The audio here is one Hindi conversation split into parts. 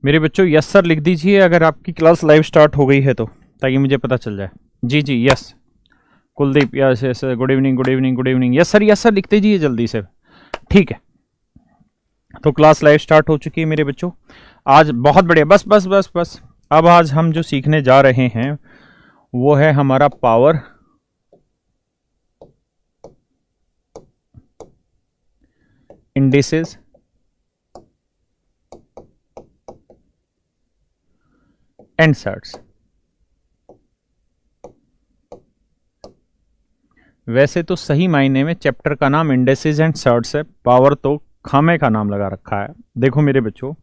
मेरे बच्चों यस सर लिख दीजिए अगर आपकी क्लास लाइव स्टार्ट हो गई है तो, ताकि मुझे पता चल जाए। जी जी yes. Kuldeep yes yes, good evening good evening good evening, yes sir लिख दीजिए जल्दी से। ठीक है, तो क्लास लाइव स्टार्ट हो चुकी है मेरे बच्चों। आज बहुत बढ़िया, बस बस बस बस। अब आज हम जो सीखने जा रहे हैं वो है हमारा पावर इंडिसेस एंड सर्ट्स। वैसे तो सही मायने में चैप्टर का नाम इंडिसेस एंड सर्ट्स है, पावर तो खामे का नाम लगा रखा है। देखो मेरे बच्चों,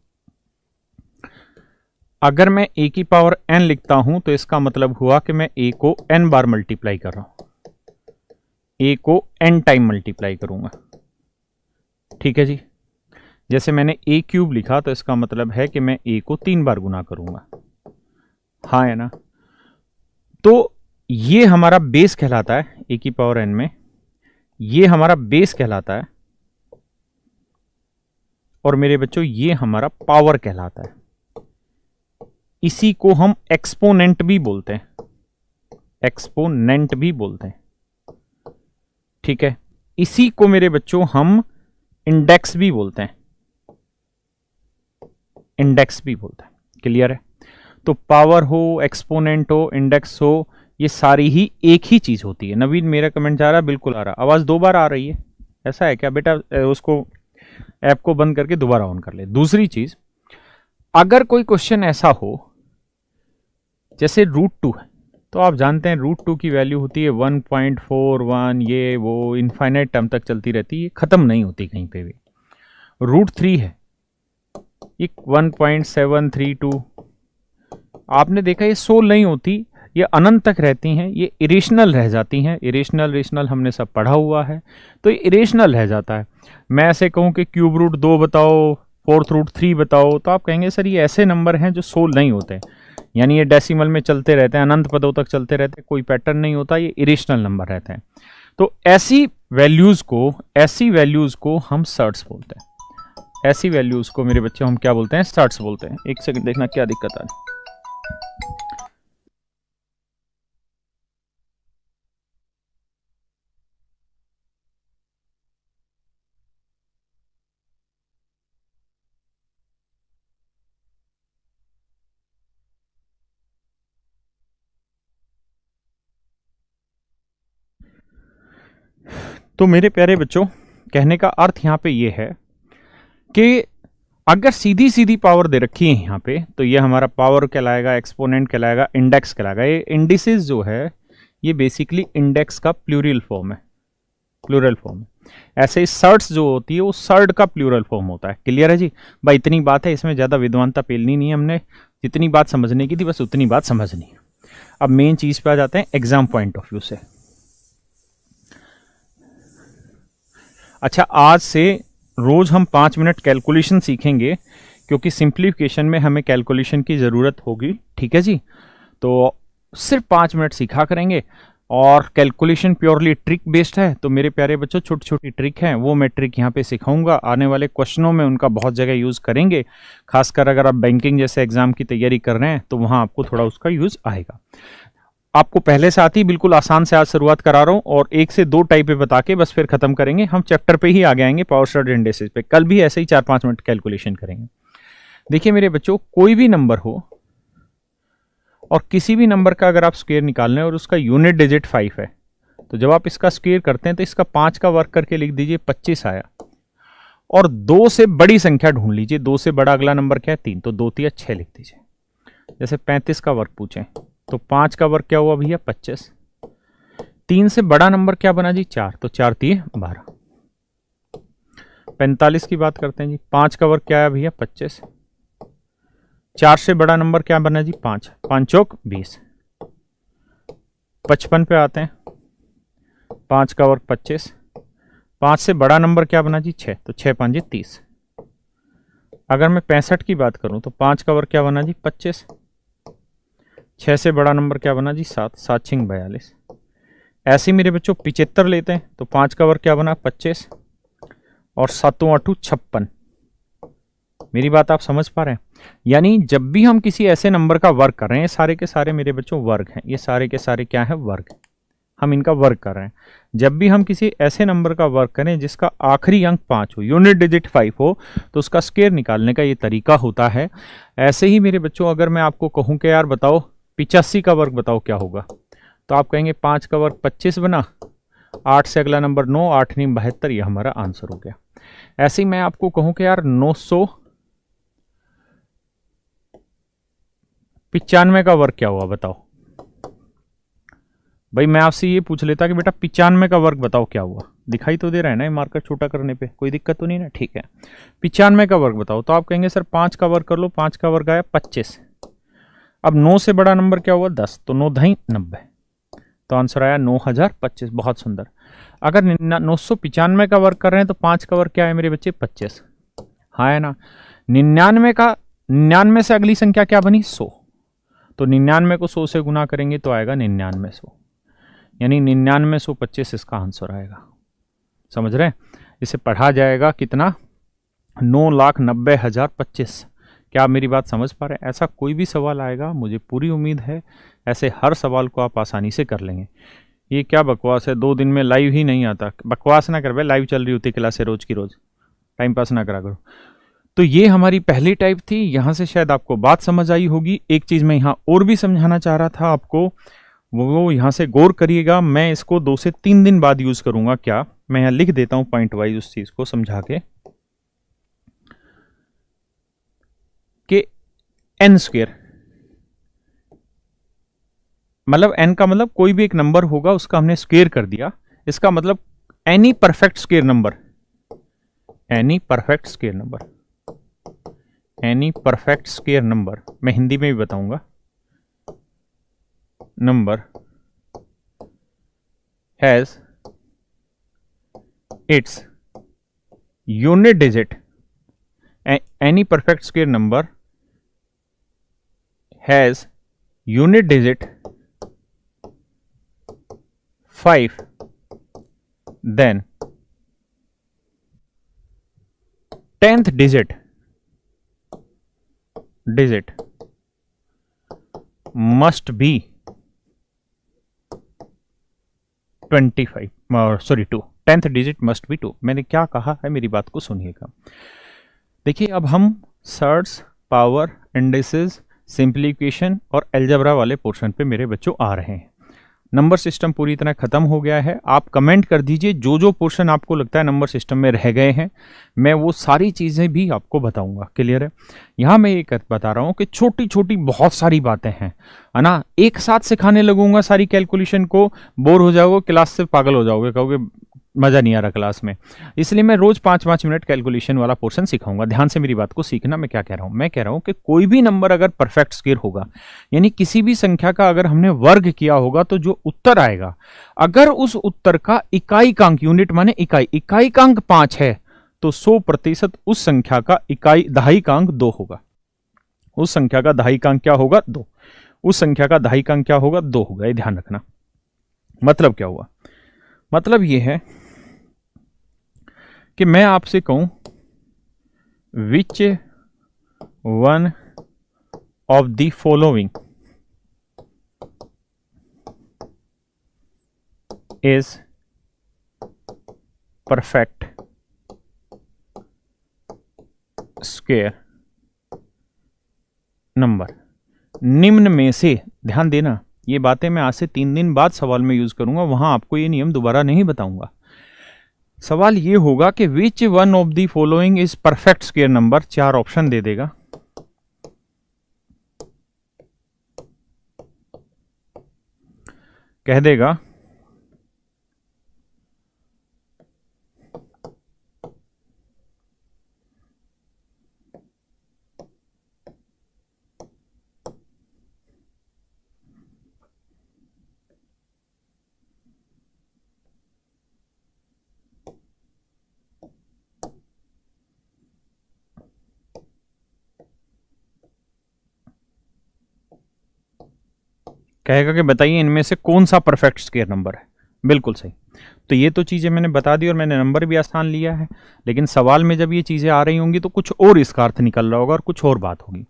अगर मैं a की पावर n लिखता हूं तो इसका मतलब हुआ कि मैं a को n बार मल्टीप्लाई कर रहा हूं, a को n टाइम मल्टीप्लाई करूंगा। ठीक है जी। जैसे मैंने a क्यूब लिखा तो इसका मतलब है कि मैं a को 3 बार गुना करूंगा। हाँ है ना। तो ये हमारा बेस कहलाता है a की पावर n में, ये हमारा बेस कहलाता है, और मेरे बच्चों ये हमारा पावर कहलाता है। इसी को हम एक्सपोनेंट भी बोलते हैं, एक्सपोनेंट भी बोलते हैं। ठीक है, इसी को मेरे बच्चों हम इंडेक्स भी बोलते हैं, इंडेक्स भी बोलते हैं। क्लियर है। तो पावर हो, एक्सपोनेंट हो, इंडेक्स हो, ये सारी ही एक ही चीज होती है। नवीन मेरा कमेंट जा रहा है, बिल्कुल आ रहा। आवाज 2 बार आ रही है, ऐसा है क्या बेटा? उसको ऐप को बंद करके दोबारा ऑन कर ले। दूसरी चीज, अगर कोई क्वेश्चन ऐसा हो जैसे √2 है, तो आप जानते हैं √2 की वैल्यू होती है 1.41, ये वो इनफाइनाइट टर्म तक चलती रहती है, खत्म नहीं होती कहीं पे भी। √3 है, ये 1.732, आपने देखा ये सोल नहीं होती, ये अनंत तक रहती हैं, ये इरेशनल रह जाती हैं। इरेशनल रेशनल हमने सब पढ़ा हुआ है, तो ये इरेशनल रह जाता है। मैं ऐसे कहूं कि क्यूब रूट 2 बताओ, फोर्थ रूट 3 बताओ, तो आप कहेंगे सर ये ऐसे नंबर हैं जो सोल नहीं होते, यानी ये डेसिमल में चलते रहते हैं, अनंत पदों तक चलते रहते हैं, कोई पैटर्न नहीं होता, ये इरेशनल नंबर रहते हैं। तो ऐसी वैल्यूज को हम सर्ट्स बोलते हैं। ऐसी वैल्यूज को मेरे बच्चे हम क्या बोलते हैं? सर्ट्स बोलते हैं। एक सेकंड देखना क्या दिक्कत आ रही है। तो मेरे प्यारे बच्चों, कहने का अर्थ यहां पे ये है कि अगर सीधी सीधी पावर दे रखी है यहां पे, तो ये हमारा पावर कहलाएगा, एक्सपोनेंट कहलाएगा, इंडेक्स कहलाएगा। ये इंडिसेस जो है ये बेसिकली इंडेक्स का प्लूरल फॉर्म है, प्लूरल फॉर्म है। ऐसे ही सर्ट्स जो होती है वो सर्ड का प्लूरल फॉर्म होता है। क्लियर है जी भाई? इतनी बात है, इसमें ज्यादा विद्वानता पेलनी नहीं है, हमने जितनी बात समझने की थी बस उतनी बात समझनी है। अब मेन चीज पे आ जाते हैं एग्जाम पॉइंट ऑफ व्यू से। अच्छा, आज से रोज हम 5 मिनट कैलकुलेशन सीखेंगे, क्योंकि सिंप्लीफिकेशन में हमें कैलकुलेशन की ज़रूरत होगी। ठीक है जी। तो सिर्फ 5 मिनट सीखा करेंगे, और कैलकुलेशन प्योरली ट्रिक बेस्ड है। तो मेरे प्यारे बच्चों, छोटी छोटी ट्रिक हैं, वो मैं ट्रिक यहाँ पे सिखाऊंगा। आने वाले क्वेश्चनों में उनका बहुत जगह यूज़ करेंगे, खासकर अगर आप बैंकिंग जैसे एग्जाम की तैयारी कर रहे हैं तो वहाँ आपको थोड़ा उसका यूज़ आएगा। आपको पहले से आती, बिल्कुल आसान से आज शुरुआत करा रहा हूं, और 1 से 2 टाइप पे बता के बस फिर खत्म करेंगे। हम चैप्टर पे ही आगे आएंगे, पावर सर्ट इंडेसेस पे। कल भी ऐसे ही 4-5 मिनट कैलकुलेशन करेंगे। देखिए मेरे बच्चों, कोई भी नंबर हो और किसी भी नंबर का अगर आप स्क्वायर निकालने और उसका यूनिट डिजिट 5 है, तो जब आप इसका स्क्वायर करते हैं तो इसका 5 का वर्क करके लिख दीजिए, 25 आया। और 2 से बड़ी संख्या ढूंढ लीजिए। 2 से बड़ा अगला नंबर क्या है? 3, तो 2 3 6 लिख दीजिए। जैसे 35 का वर्क पूछें तो 5 का वर्क क्या हुआ भैया? 25। 3 से बड़ा नंबर क्या बना जी? 4, तो 4 3 12। 45 की बात करते हैं जी। 5 का वर्क क्या है भैया? 25। 4 से बड़ा नंबर क्या बना जी? 5, 5 चौक 20। 55 पे आते हैं। 5 का वर्क 25। 5 से बड़ा नंबर क्या बना जी? 6, तो 6 5 30। अगर मैं 65 की बात करूं तो 5 का वर्क क्या बना जी? 25। 6 से बड़ा नंबर क्या बना जी? 7, 7 6 42। ऐसे मेरे बच्चों 75 लेते हैं तो 5 का वर्क क्या बना? 25, और 7 8 56। मेरी बात आप समझ पा रहे हैं? यानी जब भी हम किसी ऐसे नंबर का वर्क कर रहे हैं, ये सारे के सारे मेरे बच्चों वर्ग हैं, ये सारे के सारे क्या है, वर्ग। हम इनका वर्क कर रहे हैं। जब भी हम किसी ऐसे नंबर का वर्क करें जिसका आखिरी अंक 5 हो, यूनिट डिजिट 5 हो, तो उसका स्क्वायर निकालने का ये तरीका होता है। ऐसे ही मेरे बच्चों अगर मैं आपको कहूं कि यार बताओ 85 का वर्ग बताओ क्या होगा, तो आप कहेंगे 5 का वर्ग 25 बना, 8 से अगला नंबर 9, 8 नहीं 72, ये हमारा आंसर हो गया। ऐसे ही मैं आपको कहूं कि यार 995 का वर्ग क्या हुआ बताओ, भाई मैं आपसे ये पूछ लेता कि बेटा 95 का वर्ग बताओ क्या हुआ। दिखाई तो दे रहा है ना ये मार्कर छोटा करने पे, कोई दिक्कत तो नहीं ना, ठीक है। 95 का वर्ग बताओ, तो आप कहेंगे सर 5 का वर्ग कर लो, 5 का वर्ग आया 25। अब 9 से बड़ा नंबर क्या हुआ 10, तो 9 दही 90, तो आंसर आया 9025। बहुत सुंदर। अगर 995 का वर्ग कर रहे हैं तो 5 का वर्ग क्या है मेरे बच्चे 25, हाँ है ना। 99 से अगली संख्या क्या बनी 100, तो 99 को 100 से गुना करेंगे तो आएगा 9900, यानी 9925 इसका आंसर आएगा। समझ रहे हैं? इसे पढ़ा जाएगा कितना, 9,90,025। क्या आप मेरी बात समझ पा रहे हैं? ऐसा कोई भी सवाल आएगा, मुझे पूरी उम्मीद है ऐसे हर सवाल को आप आसानी से कर लेंगे। ये क्या बकवास है, 2 दिन में लाइव ही नहीं आता। बकवास ना कर भाई, लाइव चल रही होती क्लास रोज की रोज, टाइम पास ना करा करो। तो ये हमारी पहली टाइप थी। यहां से शायद आपको बात समझ आई होगी। एक चीज मैं यहां और भी समझाना चाह रहा था आपको, वो यहां से गौर करिएगा। मैं इसको 2 से 3 दिन बाद यूज करूंगा। क्या, मैं यहां लिख देता हूं पॉइंट वाइज उस चीज को समझा के, कि एन स्क्वेयर, मतलब एन का मतलब कोई भी एक नंबर होगा उसका हमने स्क्वेयर कर दिया। इसका मतलब any perfect square number, any perfect square number, any perfect square number, मैं हिंदी में भी बताऊंगा, number has its unit digit, any perfect square number has unit digit 5, then 10th digit must be 25, sorry 2, 10th digit must be 2। मैंने क्या कहा है, मेरी बात को सुनिएगा। देखिए अब हम सर्ट्स, पावर, इंडिसेस, सिंप्लीफिकेशन और अलजेब्रा वाले पोर्शन पे मेरे बच्चों आ रहे हैं। नंबर सिस्टम पूरी तरह खत्म हो गया है। आप कमेंट कर दीजिए जो जो पोर्शन आपको लगता है नंबर सिस्टम में रह गए हैं, मैं वो सारी चीज़ें भी आपको बताऊंगा। क्लियर है? यहाँ मैं ये बता रहा हूँ कि छोटी छोटी बहुत सारी बातें हैं, है ना। एक साथ सिखाने लगूंगा सारी कैलकुलेशन को, बोर हो जाओगे, क्लास से पागल हो जाओगे, कहोगे मज़ा नहीं आ रहा क्लास में। इसलिए मैं रोज 5-5 मिनट कैलकुलेशन वाला पोर्शन सिखाऊंगा। ध्यान से मेरी बात को सीखना। मैं क्या कह रहा हूं, मैं कह रहा हूं कि कोई भी नंबर अगर परफेक्ट स्क्वायर होगा, यानी किसी भी संख्या का अगर हमने वर्ग किया होगा, तो जो उत्तर आएगा, अगर उस उत्तर का इकाईकांक, यूनिट माने इकाई, इकाईकांक 5 है, तो 100% उस संख्या का दहाईकांक 2 होगा। उस संख्या का दहाईकांक क्या होगा 2। उस संख्या का दहाईकांक क्या होगा 2 होगा। ये ध्यान रखना। मतलब क्या हुआ, मतलब यह है कि मैं आपसे कहूं विच one of the following is perfect square number. निम्न में से, ध्यान देना, ये बातें मैं आज से 3 दिन बाद सवाल में यूज करूंगा, वहां आपको ये नियम दोबारा नहीं बताऊंगा। सवाल ये होगा कि which one of the following is perfect square number. 4 option दे देगा, कह देगा कहेगा कि बताइए इनमें से कौन सा परफेक्ट स्क्वायर नंबर है। बिल्कुल सही। तो ये तो चीज़ें मैंने बता दी और मैंने नंबर भी आसान लिया है, लेकिन सवाल में जब ये चीज़ें आ रही होंगी तो कुछ और इसका अर्थ निकल रहा होगा और कुछ और बात होगी।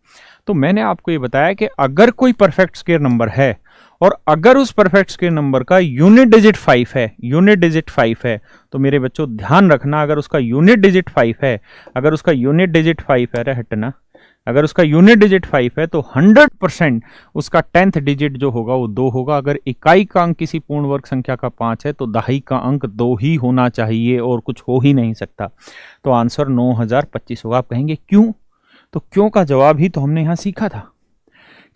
तो मैंने आपको ये बताया कि अगर कोई परफेक्ट स्क्वायर नंबर है और अगर उस परफेक्ट स्क्वायर नंबर का यूनिट डिजिट 5 है, यूनिट डिजिट 5 है, तो मेरे बच्चों ध्यान रखना, अगर उसका यूनिट डिजिट 5 है, अगर उसका यूनिट डिजिट 5 है, अरे हटना, अगर उसका यूनिट डिजिट 5 है तो 100% उसका 10th डिजिट जो होगा वो 2 होगा। अगर इकाई का अंक किसी पूर्ण वर्ग संख्या का 5 है तो दहाई का अंक 2 ही होना चाहिए और कुछ हो ही नहीं सकता। तो आंसर 9025 होगा। आप कहेंगे क्यों? तो क्यों का जवाब ही तो हमने यहां सीखा था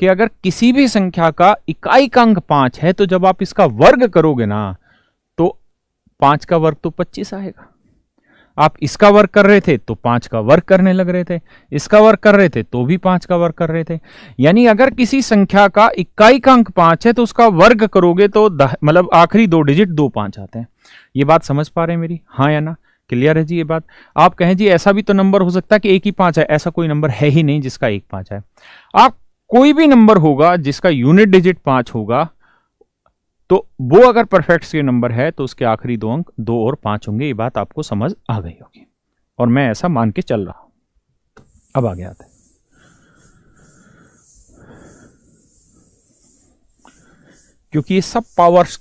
कि अगर किसी भी संख्या का इकाई का अंक 5 है तो जब आप इसका वर्ग करोगे ना तो 5 का वर्ग तो 25 आएगा। आप इसका वर्ग कर रहे थे तो 5 का वर्ग करने लग रहे थे, इसका वर्ग कर रहे थे तो भी 5 का वर्ग कर रहे थे। यानी अगर किसी संख्या का इकाई का अंक 5 है तो उसका वर्ग करोगे तो मतलब आखिरी 2 डिजिट 2 5 आते हैं। ये बात समझ पा रहे हैं मेरी? हाँ या ना? क्लियर है जी ये बात? आप कहें जी ऐसा भी तो नंबर हो सकता है कि एक ही 5 है। ऐसा कोई नंबर है ही नहीं जिसका एक 5 है। आप कोई भी नंबर होगा जिसका यूनिट डिजिट 5 होगा तो वो अगर परफेक्ट स्क्वायर नंबर है तो उसके आखिरी 2 अंक 2 और 5 होंगे। ये बात आपको समझ आ गई होगी और मैं ऐसा मान के चल रहा हूं। अब आगे आते हैं, क्योंकि ये सब पावर्स,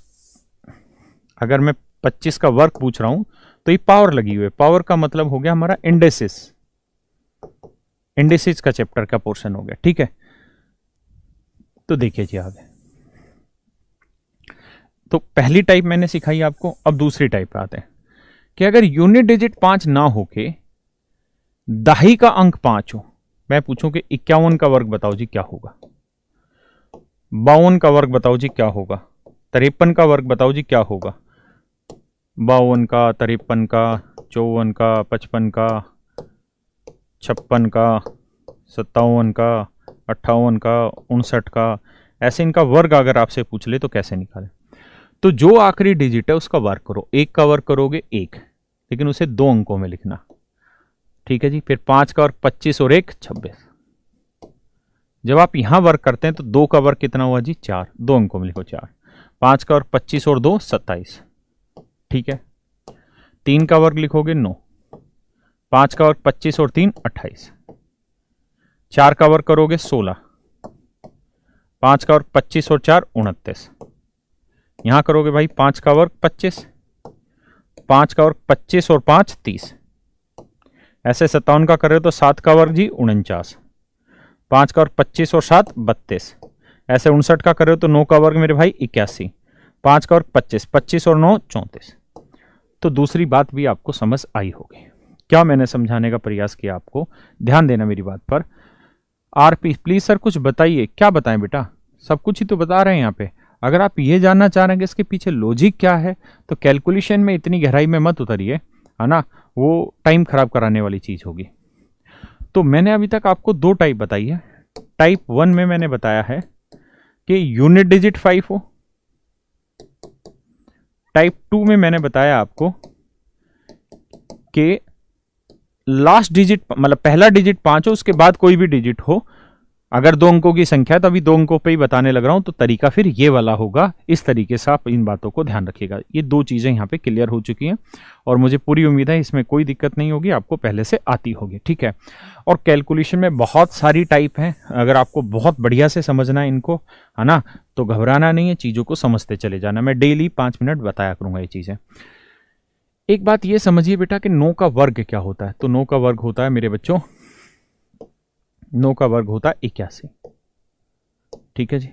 अगर मैं 25 का वर्ग पूछ रहा हूं तो ये पावर लगी हुई है। पावर का मतलब हो गया हमारा इंडेसिस, इंडेसिस का चैप्टर का पोर्शन हो गया। ठीक है, तो देखिए जी आगे। तो पहली टाइप मैंने सिखाई आपको, अब दूसरी टाइप पे आते हैं कि अगर यूनिट डिजिट 5 ना होके दहाई का अंक 5 हो। मैं पूछूं कि 51 का वर्ग बताओ जी क्या होगा, 52 का वर्ग बताओ जी क्या होगा, 53 का वर्ग बताओ जी क्या होगा, 52 का, 53 का, 54 का, 55 का, 56 का, 57 का, 58 का, 59 का, ऐसे इनका वर्ग अगर आपसे पूछ ले तो कैसे निकाले? तो जो आखिरी डिजिट है उसका वर्ग करो। 1 का वर्ग करोगे 1, लेकिन उसे 2 अंकों में लिखना। ठीक है जी। फिर 5 का वर्ग 25 और 1 26। जब आप यहां वर्ग करते हैं तो 2 का वर्ग कितना हुआ जी 4, 2 अंकों में लिखो 4। 5 का वर्ग 25 और 2 27। ठीक है। 3 का वर्ग लिखोगे 9, 5 का वर्ग 25 और 3 28। 4 का वर्ग करोगे 16, 5 का वर्ग 25 और 4 29। यहां करोगे भाई 5 का वर्ग 25, 5 का वर्ग 25 और 5 30। ऐसे 57 का कर रहे हो तो 7 का वर्ग जी 49, 5 का वर्ग 25 और 7 32। ऐसे 59 का कर रहे हो तो 9 का वर्ग मेरे भाई 81, 5 का वर्ग 25, 25 और 9 34। तो दूसरी बात भी आपको समझ आई होगी। क्या मैंने समझाने का प्रयास किया आपको? ध्यान देना मेरी बात पर। आरपी प्लीज सर कुछ बताइए। क्या बताएं बेटा, सब कुछ ही तो बता रहे हैं यहाँ पे। अगर आप ये जानना चाह रहे हैं कि इसके पीछे लॉजिक क्या है तो कैलकुलेशन में इतनी गहराई में मत उतरिए, है ना, वो टाइम खराब कराने वाली चीज होगी। तो मैंने अभी तक आपको 2 टाइप बताई है। टाइप 1 में मैंने बताया है कि यूनिट डिजिट 5 हो। टाइप 2 में मैंने बताया आपको कि लास्ट डिजिट मतलब पहला डिजिट 5 हो, उसके बाद कोई भी डिजिट हो। अगर 2 अंकों की संख्या है तो अभी 2 अंकों पे ही बताने लग रहा हूं, तो तरीका फिर ये वाला होगा। इस तरीके से आप इन बातों को ध्यान रखिएगा। ये 2 चीजें यहां पे क्लियर हो चुकी हैं और मुझे पूरी उम्मीद है इसमें कोई दिक्कत नहीं होगी, आपको पहले से आती होगी। ठीक है। और कैलकुलेशन में बहुत सारी टाइप हैं, अगर आपको बहुत बढ़िया से समझना है इनको, है ना, तो घबराना नहीं है, चीजों को समझते चले जाना। मैं डेली 5 मिनट बताया करूंगा ये चीजें। एक बात ये समझिए बेटा कि 9 का वर्ग क्या होता है। तो 9 का वर्ग होता है मेरे बच्चों, 9 का वर्ग होता है 81। ठीक है जी।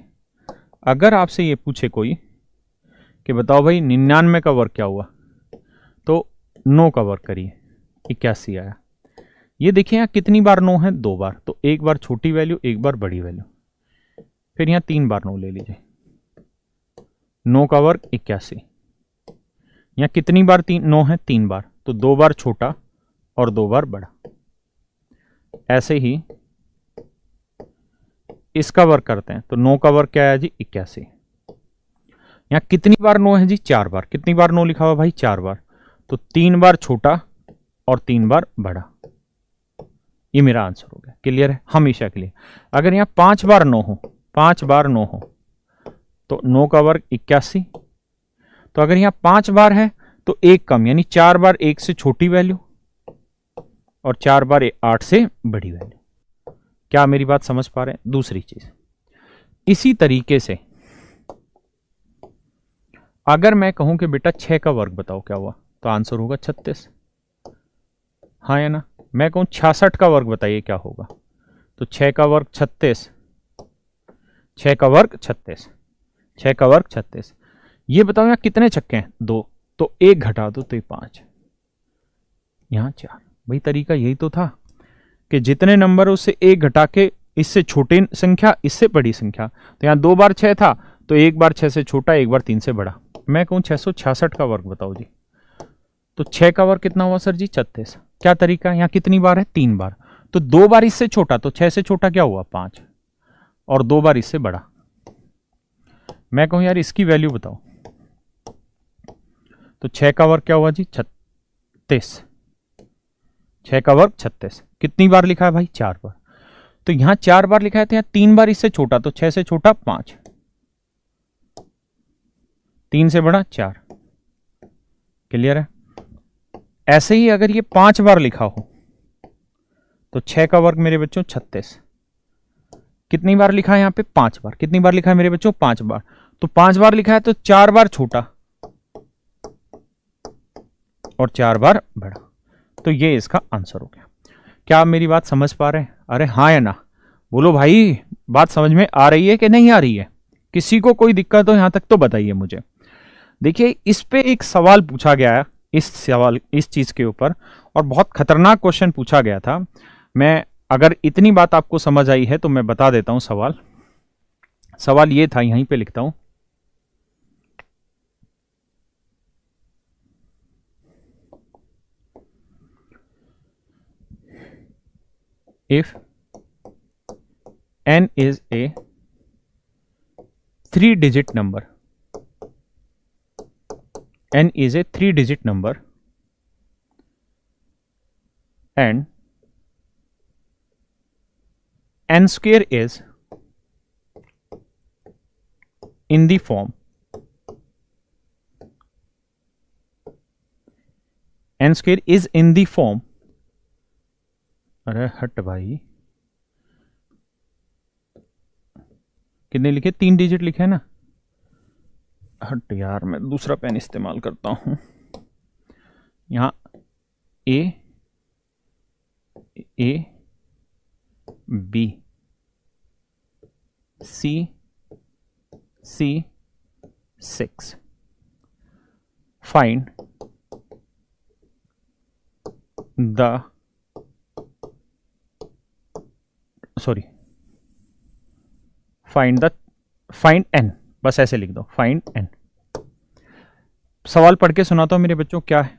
अगर आपसे ये पूछे कोई कि बताओ भाई 99 का वर्ग क्या हुआ, तो 9 का वर्ग करिए, 81 आया। ये देखिए यहाँ कितनी बार 9 है, 2 बार। तो एक बार छोटी वैल्यू, एक बार बड़ी वैल्यू, फिर यहाँ 3 बार 9 ले लीजिए। 9 का वर्ग 81। यहाँ कितनी बार 9 है, 3 बार। तो 2 बार छोटा और 2 बार बड़ा। ऐसे ही इसका वर्ग करते हैं तो 9 का वर्ग क्या है जी 81। यहां कितनी बार 9 है जी 4 बार। कितनी बार 9 लिखा हुआ भाई 4 बार। तो 3 बार छोटा और 3 बार बड़ा। ये मेरा आंसर हो गया। क्लियर है? हमेशा के लिए। अगर यहां 5 बार 9 हो, 5 बार 9 हो तो 9 का वर्ग 81। तो अगर यहाँ 5 बार है तो 1 कम, यानी 4 बार 1 से छोटी वैल्यू और 4 बार 8 से बड़ी वैल्यू। क्या मेरी बात समझ पा रहे हैं? दूसरी चीज इसी तरीके से अगर मैं कहूं कि बेटा 6 का वर्ग बताओ क्या हुआ, तो आंसर होगा 36, हाँ या ना। मैं कहूं 66 का वर्ग बताइए क्या होगा, तो 6 का वर्ग 36, 6 का वर्ग 36, 6 का वर्ग 36। ये बताओ यहाँ कितने छक्के हैं? 2, तो 1 घटा दो तो ये 5, यहां 4। भाई तरीका यही तो था कि जितने नंबर उससे 1 घटा के इससे छोटी संख्या इससे बड़ी संख्या, तो यहाँ 2 बार 6 था तो 1 बार 6 से छोटा 1 बार 3 से बड़ा। मैं कहूं 666 का वर्ग बताओ जी, तो 6 का वर्ग कितना हुआ सर जी? 36। क्या तरीका है? यहाँ कितनी बार है? 3 बार, तो 2 बार इससे छोटा, तो 6 से छोटा क्या हुआ? 5, और 2 बार इससे बड़ा। मैं कहूं यार इसकी वैल्यू बताओ, तो 6 का वर्ग क्या हुआ जी? 36, 6 का वर्ग 36। कितनी बार लिखा है भाई? 4 बार, तो यहां 4 बार लिखा है, तो यहां 3 बार इससे छोटा, तो 6 से छोटा 5, 3 से बड़ा 4। क्लियर है? ऐसे ही अगर ये 5 बार लिखा हो तो 6 का वर्ग मेरे बच्चों 36। कितनी बार लिखा है यहाँ पे? 5 बार। कितनी बार लिखा है मेरे बच्चों? 5 बार। तो 5 बार लिखा है तो 4 बार छोटा और 4 बार बड़ा, तो ये इसका आंसर हो गया। क्या आप मेरी बात समझ पा रहे हैं? अरे हाँ या ना? बोलो भाई, बात समझ में आ रही है कि नहीं आ रही है? किसी को कोई दिक्कत हो यहां तक तो बताइए मुझे। देखिए इस पे एक सवाल पूछा गया है, इस चीज के ऊपर, और बहुत खतरनाक क्वेश्चन पूछा गया था। मैं अगर इतनी बात आपको समझ आई है तो मैं बता देता हूं सवाल ये था, यहीं पे लिखता हूं। If n is a 3-digit number, n is a 3-digit number and n square is in the form n square is in the form, अरे हट भाई, कितने लिखे? 3 डिजिट लिखे है ना? हट यार, मैं दूसरा पेन इस्तेमाल करता हूं। यहां A B C 6, find the find N, बस ऐसे लिख दो, फाइंड एन। सवाल पढ़ के सुनाता हूं मेरे बच्चों। क्या है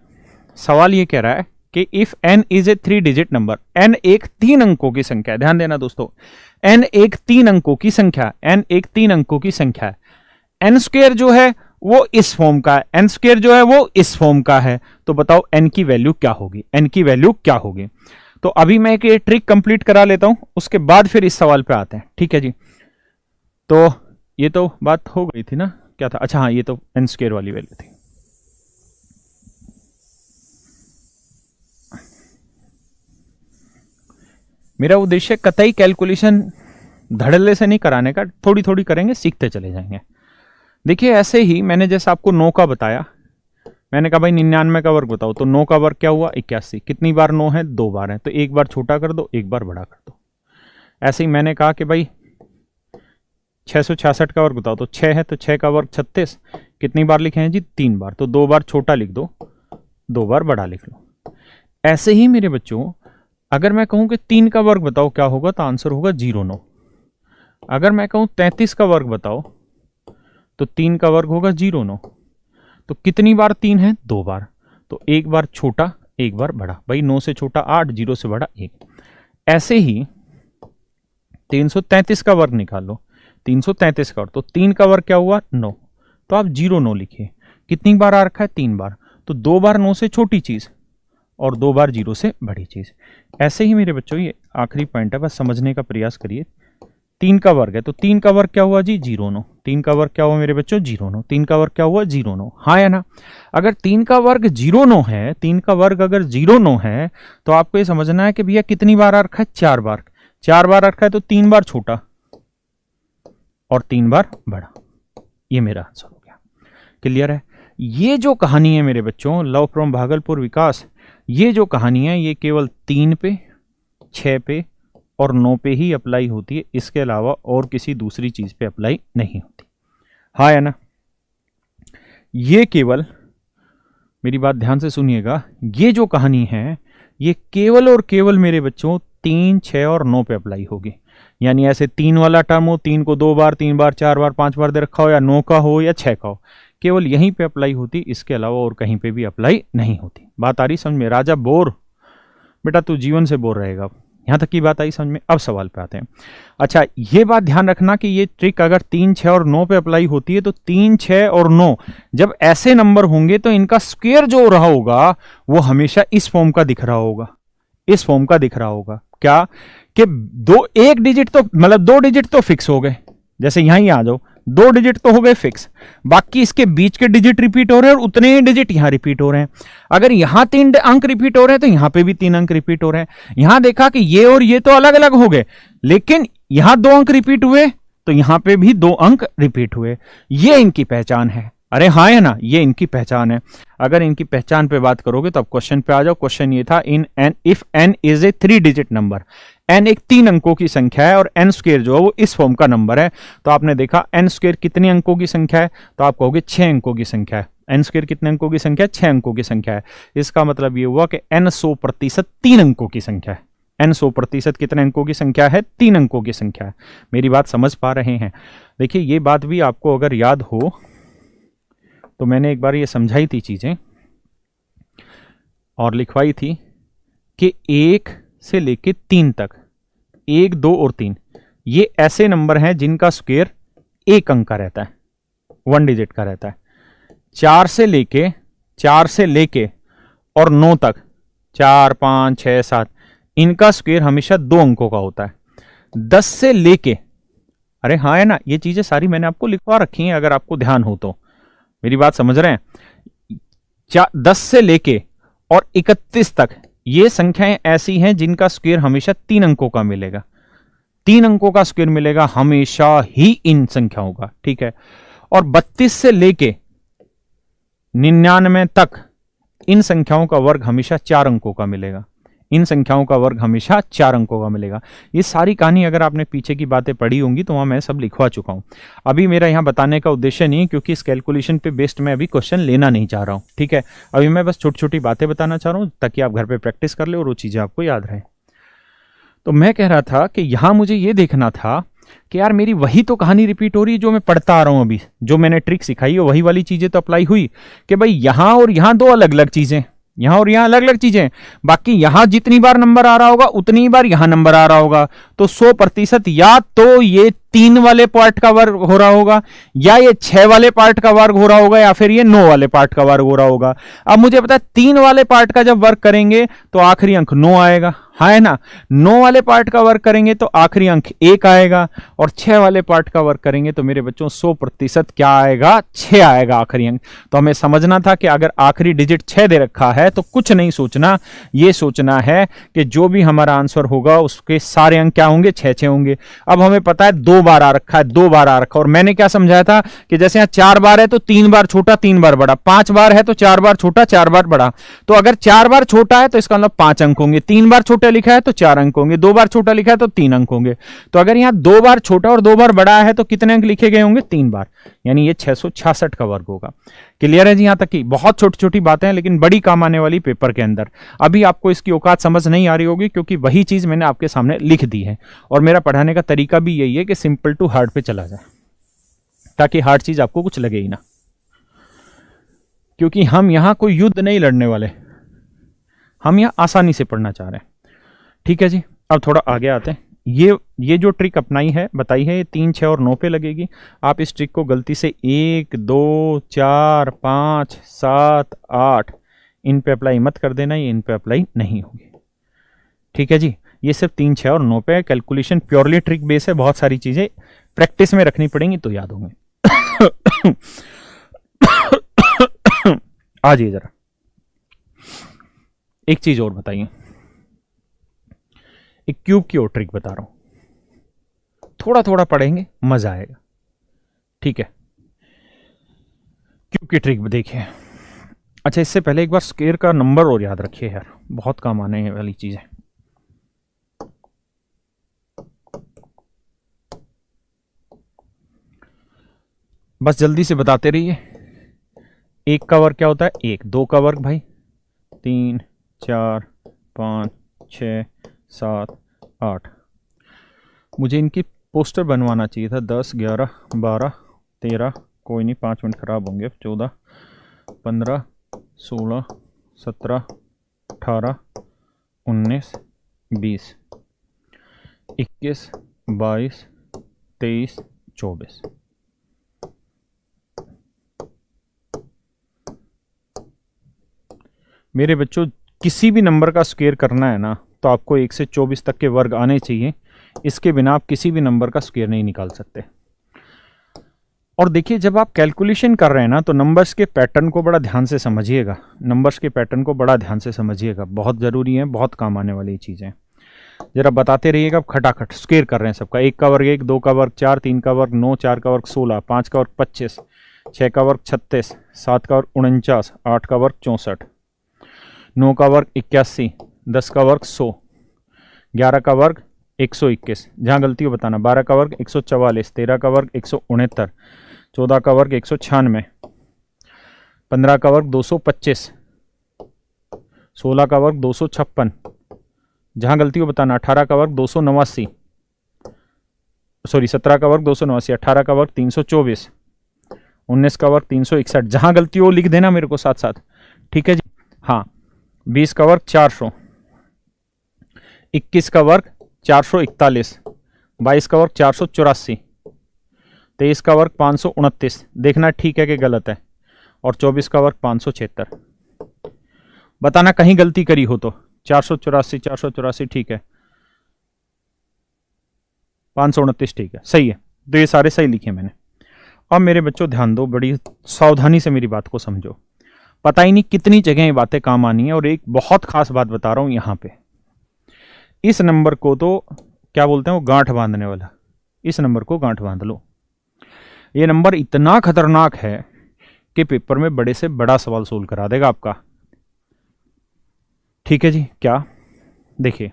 सवाल? ये कह रहा है कि इफ एन इज ए 3-डिजिट नंबर, एन एक 3 अंकों की संख्या है। ध्यान देना दोस्तों, एन एक 3 अंकों की संख्या, एन एक 3 अंकों की संख्या है। एन स्क्वायर जो है वो इस फॉर्म का है, एन स्क्वायर जो है वो इस फॉर्म का है, तो बताओ एन की वैल्यू क्या होगी? एन की वैल्यू क्या होगी? तो अभी मैं एक ये ट्रिक कंप्लीट करा लेता हूं, उसके बाद फिर इस सवाल पे आते हैं। ठीक है जी, तो ये तो बात हो गई थी ना? क्या था? अच्छा हाँ, ये तो एन स्क्वायर वाली वैल्यू थी। मेरा उद्देश्य कतई कैलकुलेशन धड़ल्ले से नहीं कराने का, थोड़ी थोड़ी करेंगे, सीखते चले जाएंगे। देखिए ऐसे ही मैंने जैसे आपको 9 का बताया, मैंने कहा भाई 99 का वर्ग बताओ, तो 9 का वर्ग क्या हुआ? 81। कितनी बार 9 है? 2 बार है, तो 1 बार छोटा कर दो, 1 बार बड़ा कर दो। ऐसे ही मैंने कहा कि भाई 666 का वर्ग बताओ, तो 6 है तो 6 का वर्ग 36। कितनी बार लिखे हैं जी? 3 बार, तो 2 बार छोटा लिख दो, 2 बार बड़ा लिख लो। ऐसे ही मेरे बच्चों अगर मैं कहूं कि 3 का वर्ग बताओ क्या होगा, तो आंसर होगा 09। अगर मैं कहूं 33 का वर्ग बताओ, तो 3 का वर्ग होगा 09। तो कितनी बार 3 है? 2 बार, तो 1 बार छोटा 1 बार बड़ा। भाई 9 से छोटा 8, 0 से बड़ा 1। ऐसे ही 333 का वर्ग निकाल लो, 333 का वर्ग, तो 3 का वर्ग क्या हुआ? 9, तो आप 09 लिखिए। कितनी बार आ रखा है? 3 बार, तो 2 बार 9 से छोटी चीज और 2 बार 0 से बड़ी चीज। ऐसे ही मेरे बच्चों ये आखिरी पॉइंट है, बस समझने का प्रयास करिए 3 का वर्ग है तो 3 का वर्ग क्या हुआ जी 0 9, 3 का वर्ग क्या हुआ मेरे बच्चों 0 9, 3 का वर्ग क्या हुआ 0 9, हाँ या ना। अगर 3 का वर्ग 0 9 है, 3 का वर्ग अगर 0 9 है तो आपको ये समझना है कि भैया कितनी बार आ रखा है 4 बार, 4 बार रखा है तो 3 बार छोटा और 3 बार बड़ा, ये मेरा आंसर हो गया। क्लियर है। ये जो कहानी है मेरे बच्चों लव फ्रॉम भागलपुर विकास, ये जो कहानी है ये केवल 3 पे 6 पे और 9 पे ही अप्लाई होती है, इसके अलावा और किसी दूसरी चीज पे अप्लाई नहीं होती, हाँ या ना। ये केवल, मेरी बात ध्यान से सुनिएगा, ये जो कहानी है ये केवल और केवल मेरे बच्चों 3 6 और 9 पे अप्लाई होगी। यानी ऐसे 3 वाला टर्म हो, 3 को 2 बार 3 बार 4 बार 5 बार दे रखा हो, या 9 का हो या 6 का हो, केवल यहीं पे अप्लाई होती, इसके अलावा और कहीं पे भी अप्लाई नहीं होती। बात आ रही समझ में? राजा बोर, बेटा तू जीवन से बोर रहेगा। यहां तक की बात आई समझ में? अब सवाल पे आते हैं। अच्छा, ये बात ध्यान रखना कि ये ट्रिक अगर 3 6 और 9 पे अप्लाई होती है तो 3 6 और 9 जब ऐसे नंबर होंगे तो इनका स्क्वायर जो हो रहा होगा वो हमेशा इस फॉर्म का दिख रहा होगा, इस फॉर्म का दिख रहा होगा। क्या कि एक डिजिट तो मतलब 2 डिजिट तो फिक्स हो गए, जैसे यहां ही आ जाओ 2 डिजिट तो हो गए फिक्स, बाकी इसके बीच के डिजिट रिपीट हो रहे हैं और उतने ही डिजिट यहां रिपीट हो रहे हैं। अगर यहां 3 अंक रिपीट हो रहे हैं तो यहां पे भी 3 अंक रिपीट हो रहे हैं। यहां देखा कि ये और ये तो अलग अलग हो गए, लेकिन यहां 2 अंक रिपीट हुए तो यहां पे भी 2 अंक रिपीट हुए। ये इनकी पहचान है। अरे हाँ है ना, ये इनकी पहचान है। अगर इनकी पहचान पे बात करोगे तो अब क्वेश्चन पे आ जाओ। क्वेश्चन ये था, in N if N is a 3 digit number, N एक 3 अंकों की संख्या है और एन स्क्वायर जो है वो इस फॉर्म का नंबर है। तो आपने देखा एन स्क्वायर कितने अंकों की संख्या है, तो आप कहोगे 6 अंकों की संख्या है। एन स्क्वायर कितने अंकों की संख्या है? 6 अंकों की संख्या है। इसका मतलब ये हुआ कि एन 100% 3 अंकों की संख्या है। एन 100% कितने अंकों की संख्या है? 3 अंकों की संख्या है। मेरी बात समझ पा रहे हैं? देखिए ये बात भी आपको अगर याद हो तो मैंने एक बार ये समझाई थी चीजें और लिखवाई थी कि 1 से लेके 3 तक, 1 2 और 3 ये ऐसे नंबर हैं जिनका स्क्वायर 1 अंक का रहता है, 1 डिजिट का रहता है। 4 से लेके और 9 तक, 4 5 6 7 इनका स्क्वायर हमेशा 2 अंकों का होता है। 10 से लेके, अरे हाँ है ना, ये चीजें सारी मैंने आपको लिखवा रखी हैं अगर आपको ध्यान हो तो, मेरी बात समझ रहे हैं। 10 से लेके और 31 तक ये संख्याएं ऐसी हैं जिनका स्क्वायर हमेशा 3 अंकों का मिलेगा, 3 अंकों का स्क्वायर मिलेगा हमेशा ही इन संख्याओं का, ठीक है। और 32 से लेके 99 तक इन संख्याओं का वर्ग हमेशा 4 अंकों का मिलेगा, इन संख्याओं का वर्ग हमेशा 4 अंकों का मिलेगा। ये सारी कहानी अगर आपने पीछे की बातें पढ़ी होंगी तो वहां मैं सब लिखवा चुका हूं। अभी मेरा यहां बताने का उद्देश्य नहीं है क्योंकि इस कैलकुलेशन पे बेस्ड मैं अभी क्वेश्चन लेना नहीं चाह रहा हूं, ठीक है। अभी मैं बस छोटी छोटी बातें बताना चाह रहा हूं ताकि आप घर पे प्रैक्टिस कर ले और वो चीजें आपको याद रहे। तो मैं कह रहा था कि यहां मुझे ये देखना था कि यार मेरी वही तो कहानी रिपीट हो रही है जो मैं पढ़ता आ रहा हूं अभी, जो मैंने ट्रिक सिखाई है वही वाली चीजें तो अप्लाई हुई कि भाई यहां और यहां 2 अलग अलग चीजें, यहां और यहां अलग अलग चीजें, बाकी यहां जितनी बार नंबर आ रहा होगा उतनी ही बार यहां नंबर आ रहा होगा। तो 100% या तो ये 3 वाले पार्ट का वर्ग हो रहा होगा, या ये 6 वाले पार्ट का वर्ग हो रहा होगा, या फिर ये 9 वाले पार्ट का वर्ग हो रहा होगा। अब मुझे पता है 3 वाले पार्ट का जब वर्ग करेंगे तो आखिरी अंक 9 आएगा, हाँ है ना। 9 वाले पार्ट का वर्ग करेंगे तो आखिरी अंक 1 आएगा, और 6 वाले पार्ट का वर्ग करेंगे तो मेरे बच्चों 100% क्या आएगा? 6 आएगा आखिरी अंक। तो हमें समझना था कि अगर आखिरी डिजिट 6 दे रखा है तो कुछ नहीं सोचना, ये सोचना है कि जो भी हमारा आंसर होगा उसके सारे अंक क्या होंगे? 6 होंगे। अब हमें पता है 2 बार आ रखा है, 2 बार आ रखा, और मैंने क्या समझाया था कि जैसे यहां 4 बार है तो 3 बार छोटा 3 बार बड़ा, 5 बार है तो 4 बार छोटा 4 बार बड़ा। तो अगर 4 बार छोटा है तो इसका मतलब 5 अंक होंगे, 3 बार छोटा लिखा है तो 4 अंक होंगे, 2 बार छोटा लिखा है तो 3 अंक होंगे। तो अगर यहां 2 बार छोटा और 2 बार बड़ा है तो कितने अंक लिखे गए होंगे? 3 बार, यानी ये 666 का वर्ग होगा। क्लियर है जी? यहां तक की बहुत छोटी छोटी बातें हैं लेकिन बड़ी काम आने वाली पेपर के अंदर। अभी आपको इसकी औकात समझ नहीं आ रही होगी क्योंकि वही चीज मैंने आपके सामने लिख दी है, और मेरा पढ़ाने का तरीका भी यही है कि सिंपल टू हार्ड पे चला जाए ताकि हार्ड चीज आपको कुछ लगे ही ना, क्योंकि हम यहां कोई युद्ध नहीं लड़ने वाले, हम यहां आसानी से पढ़ना चाह रहे हैं, ठीक है जी। अब थोड़ा आगे आते हैं। ये जो ट्रिक अपनाई है, बताई है, ये 3 6 और 9 पे लगेगी। आप इस ट्रिक को गलती से 1 2 4 5 7 8 इन पे अप्लाई मत कर देना, ये इन पे अप्लाई नहीं होगी, ठीक है जी। ये सिर्फ 3, 6 और 9 पे कैलकुलेशन प्योरली ट्रिक बेस है, बहुत सारी चीजें प्रैक्टिस में रखनी पड़ेंगी तो याद होंगे। आ जाइए जरा, एक चीज और बताइए, एक क्यूब की और ट्रिक बता रहा हूं, थोड़ा थोड़ा पढ़ेंगे मजा आएगा, ठीक है। क्यूब की ट्रिक देखिए। अच्छा, इससे पहले एक बार स्क्वायर का नंबर और याद रखिए यार, बहुत काम आने वाली चीज है। बस जल्दी से बताते रहिए। 1 का वर्ग क्या होता है? 1। 2 का वर्ग भाई 3, 4, 5, 6, 7, 8। मुझे इनकी पोस्टर बनवाना चाहिए था। 10, 11, 12, 13, कोई नहीं, 5 मिनट खराब होंगे। 14, 15, 16, 17, 18, 19, 20, 21, 22, 23, 24। मेरे बच्चों, किसी भी नंबर का स्क्वायर करना है ना तो आपको 1 से 24 तक के वर्ग आने चाहिए। इसके बिना आप किसी भी नंबर का स्क्वायर नहीं निकाल सकते। और देखिए, जब आप कैलकुलेशन कर रहे हैं ना तो नंबर्स के पैटर्न को बड़ा ध्यान से समझिएगा। नंबर्स के पैटर्न को बड़ा ध्यान से समझिएगा, बहुत ज़रूरी है, बहुत काम आने वाली चीज़ें। जरा बताते रहिएगा। खटाखट स्क्वायर कर रहे हैं सबका। 1 का वर्ग 1, 2 का वर्ग 4, 3 का वर्ग 9, 4 का वर्ग 16, 5 का वर्ग 25, 6 का वर्ग 36, 7 का वर्ग 49, 8 का वर्ग 64, 9 का वर्ग 81, 10 का वर्ग 100, 11 का वर्ग 121, जहाँ गलती हो बताना। 12 का वर्ग 144, 13 का वर्ग 169, 14 का वर्ग 196, 15 का वर्ग 225, 16 का वर्ग 256, जहाँ गलती हो बताना। 18 का वर्ग 289, सॉरी 17 का वर्ग 289, 18 का वर्ग 324, 19 का वर्ग 361, जहाँ गलती हो लिख देना मेरे को साथ साथ, ठीक है जी। हाँ, 20 का वर्ग 400, 21 का वर्ग 441, 22 का वर्ग 484, 23 का वर्ग 529, देखना ठीक है कि गलत है, और 24 का वर्ग 576। बताना कहीं गलती करी हो तो। 484, 484 ठीक है, 529 ठीक है, सही है। तो ये सारे सही लिखे मैंने। अब मेरे बच्चों ध्यान दो, बड़ी सावधानी से मेरी बात को समझो। पता ही नहीं कितनी जगह ये बातें काम आनी है। और एक बहुत खास बात बता रहा हूं यहां पे। इस नंबर को तो क्या बोलते हैं, वो गांठ बांधने वाला। इस नंबर को गांठ बांध लो। ये नंबर इतना खतरनाक है कि पेपर में बड़े से बड़ा सवाल सोल्व करा देगा आपका, ठीक है जी। क्या देखिए,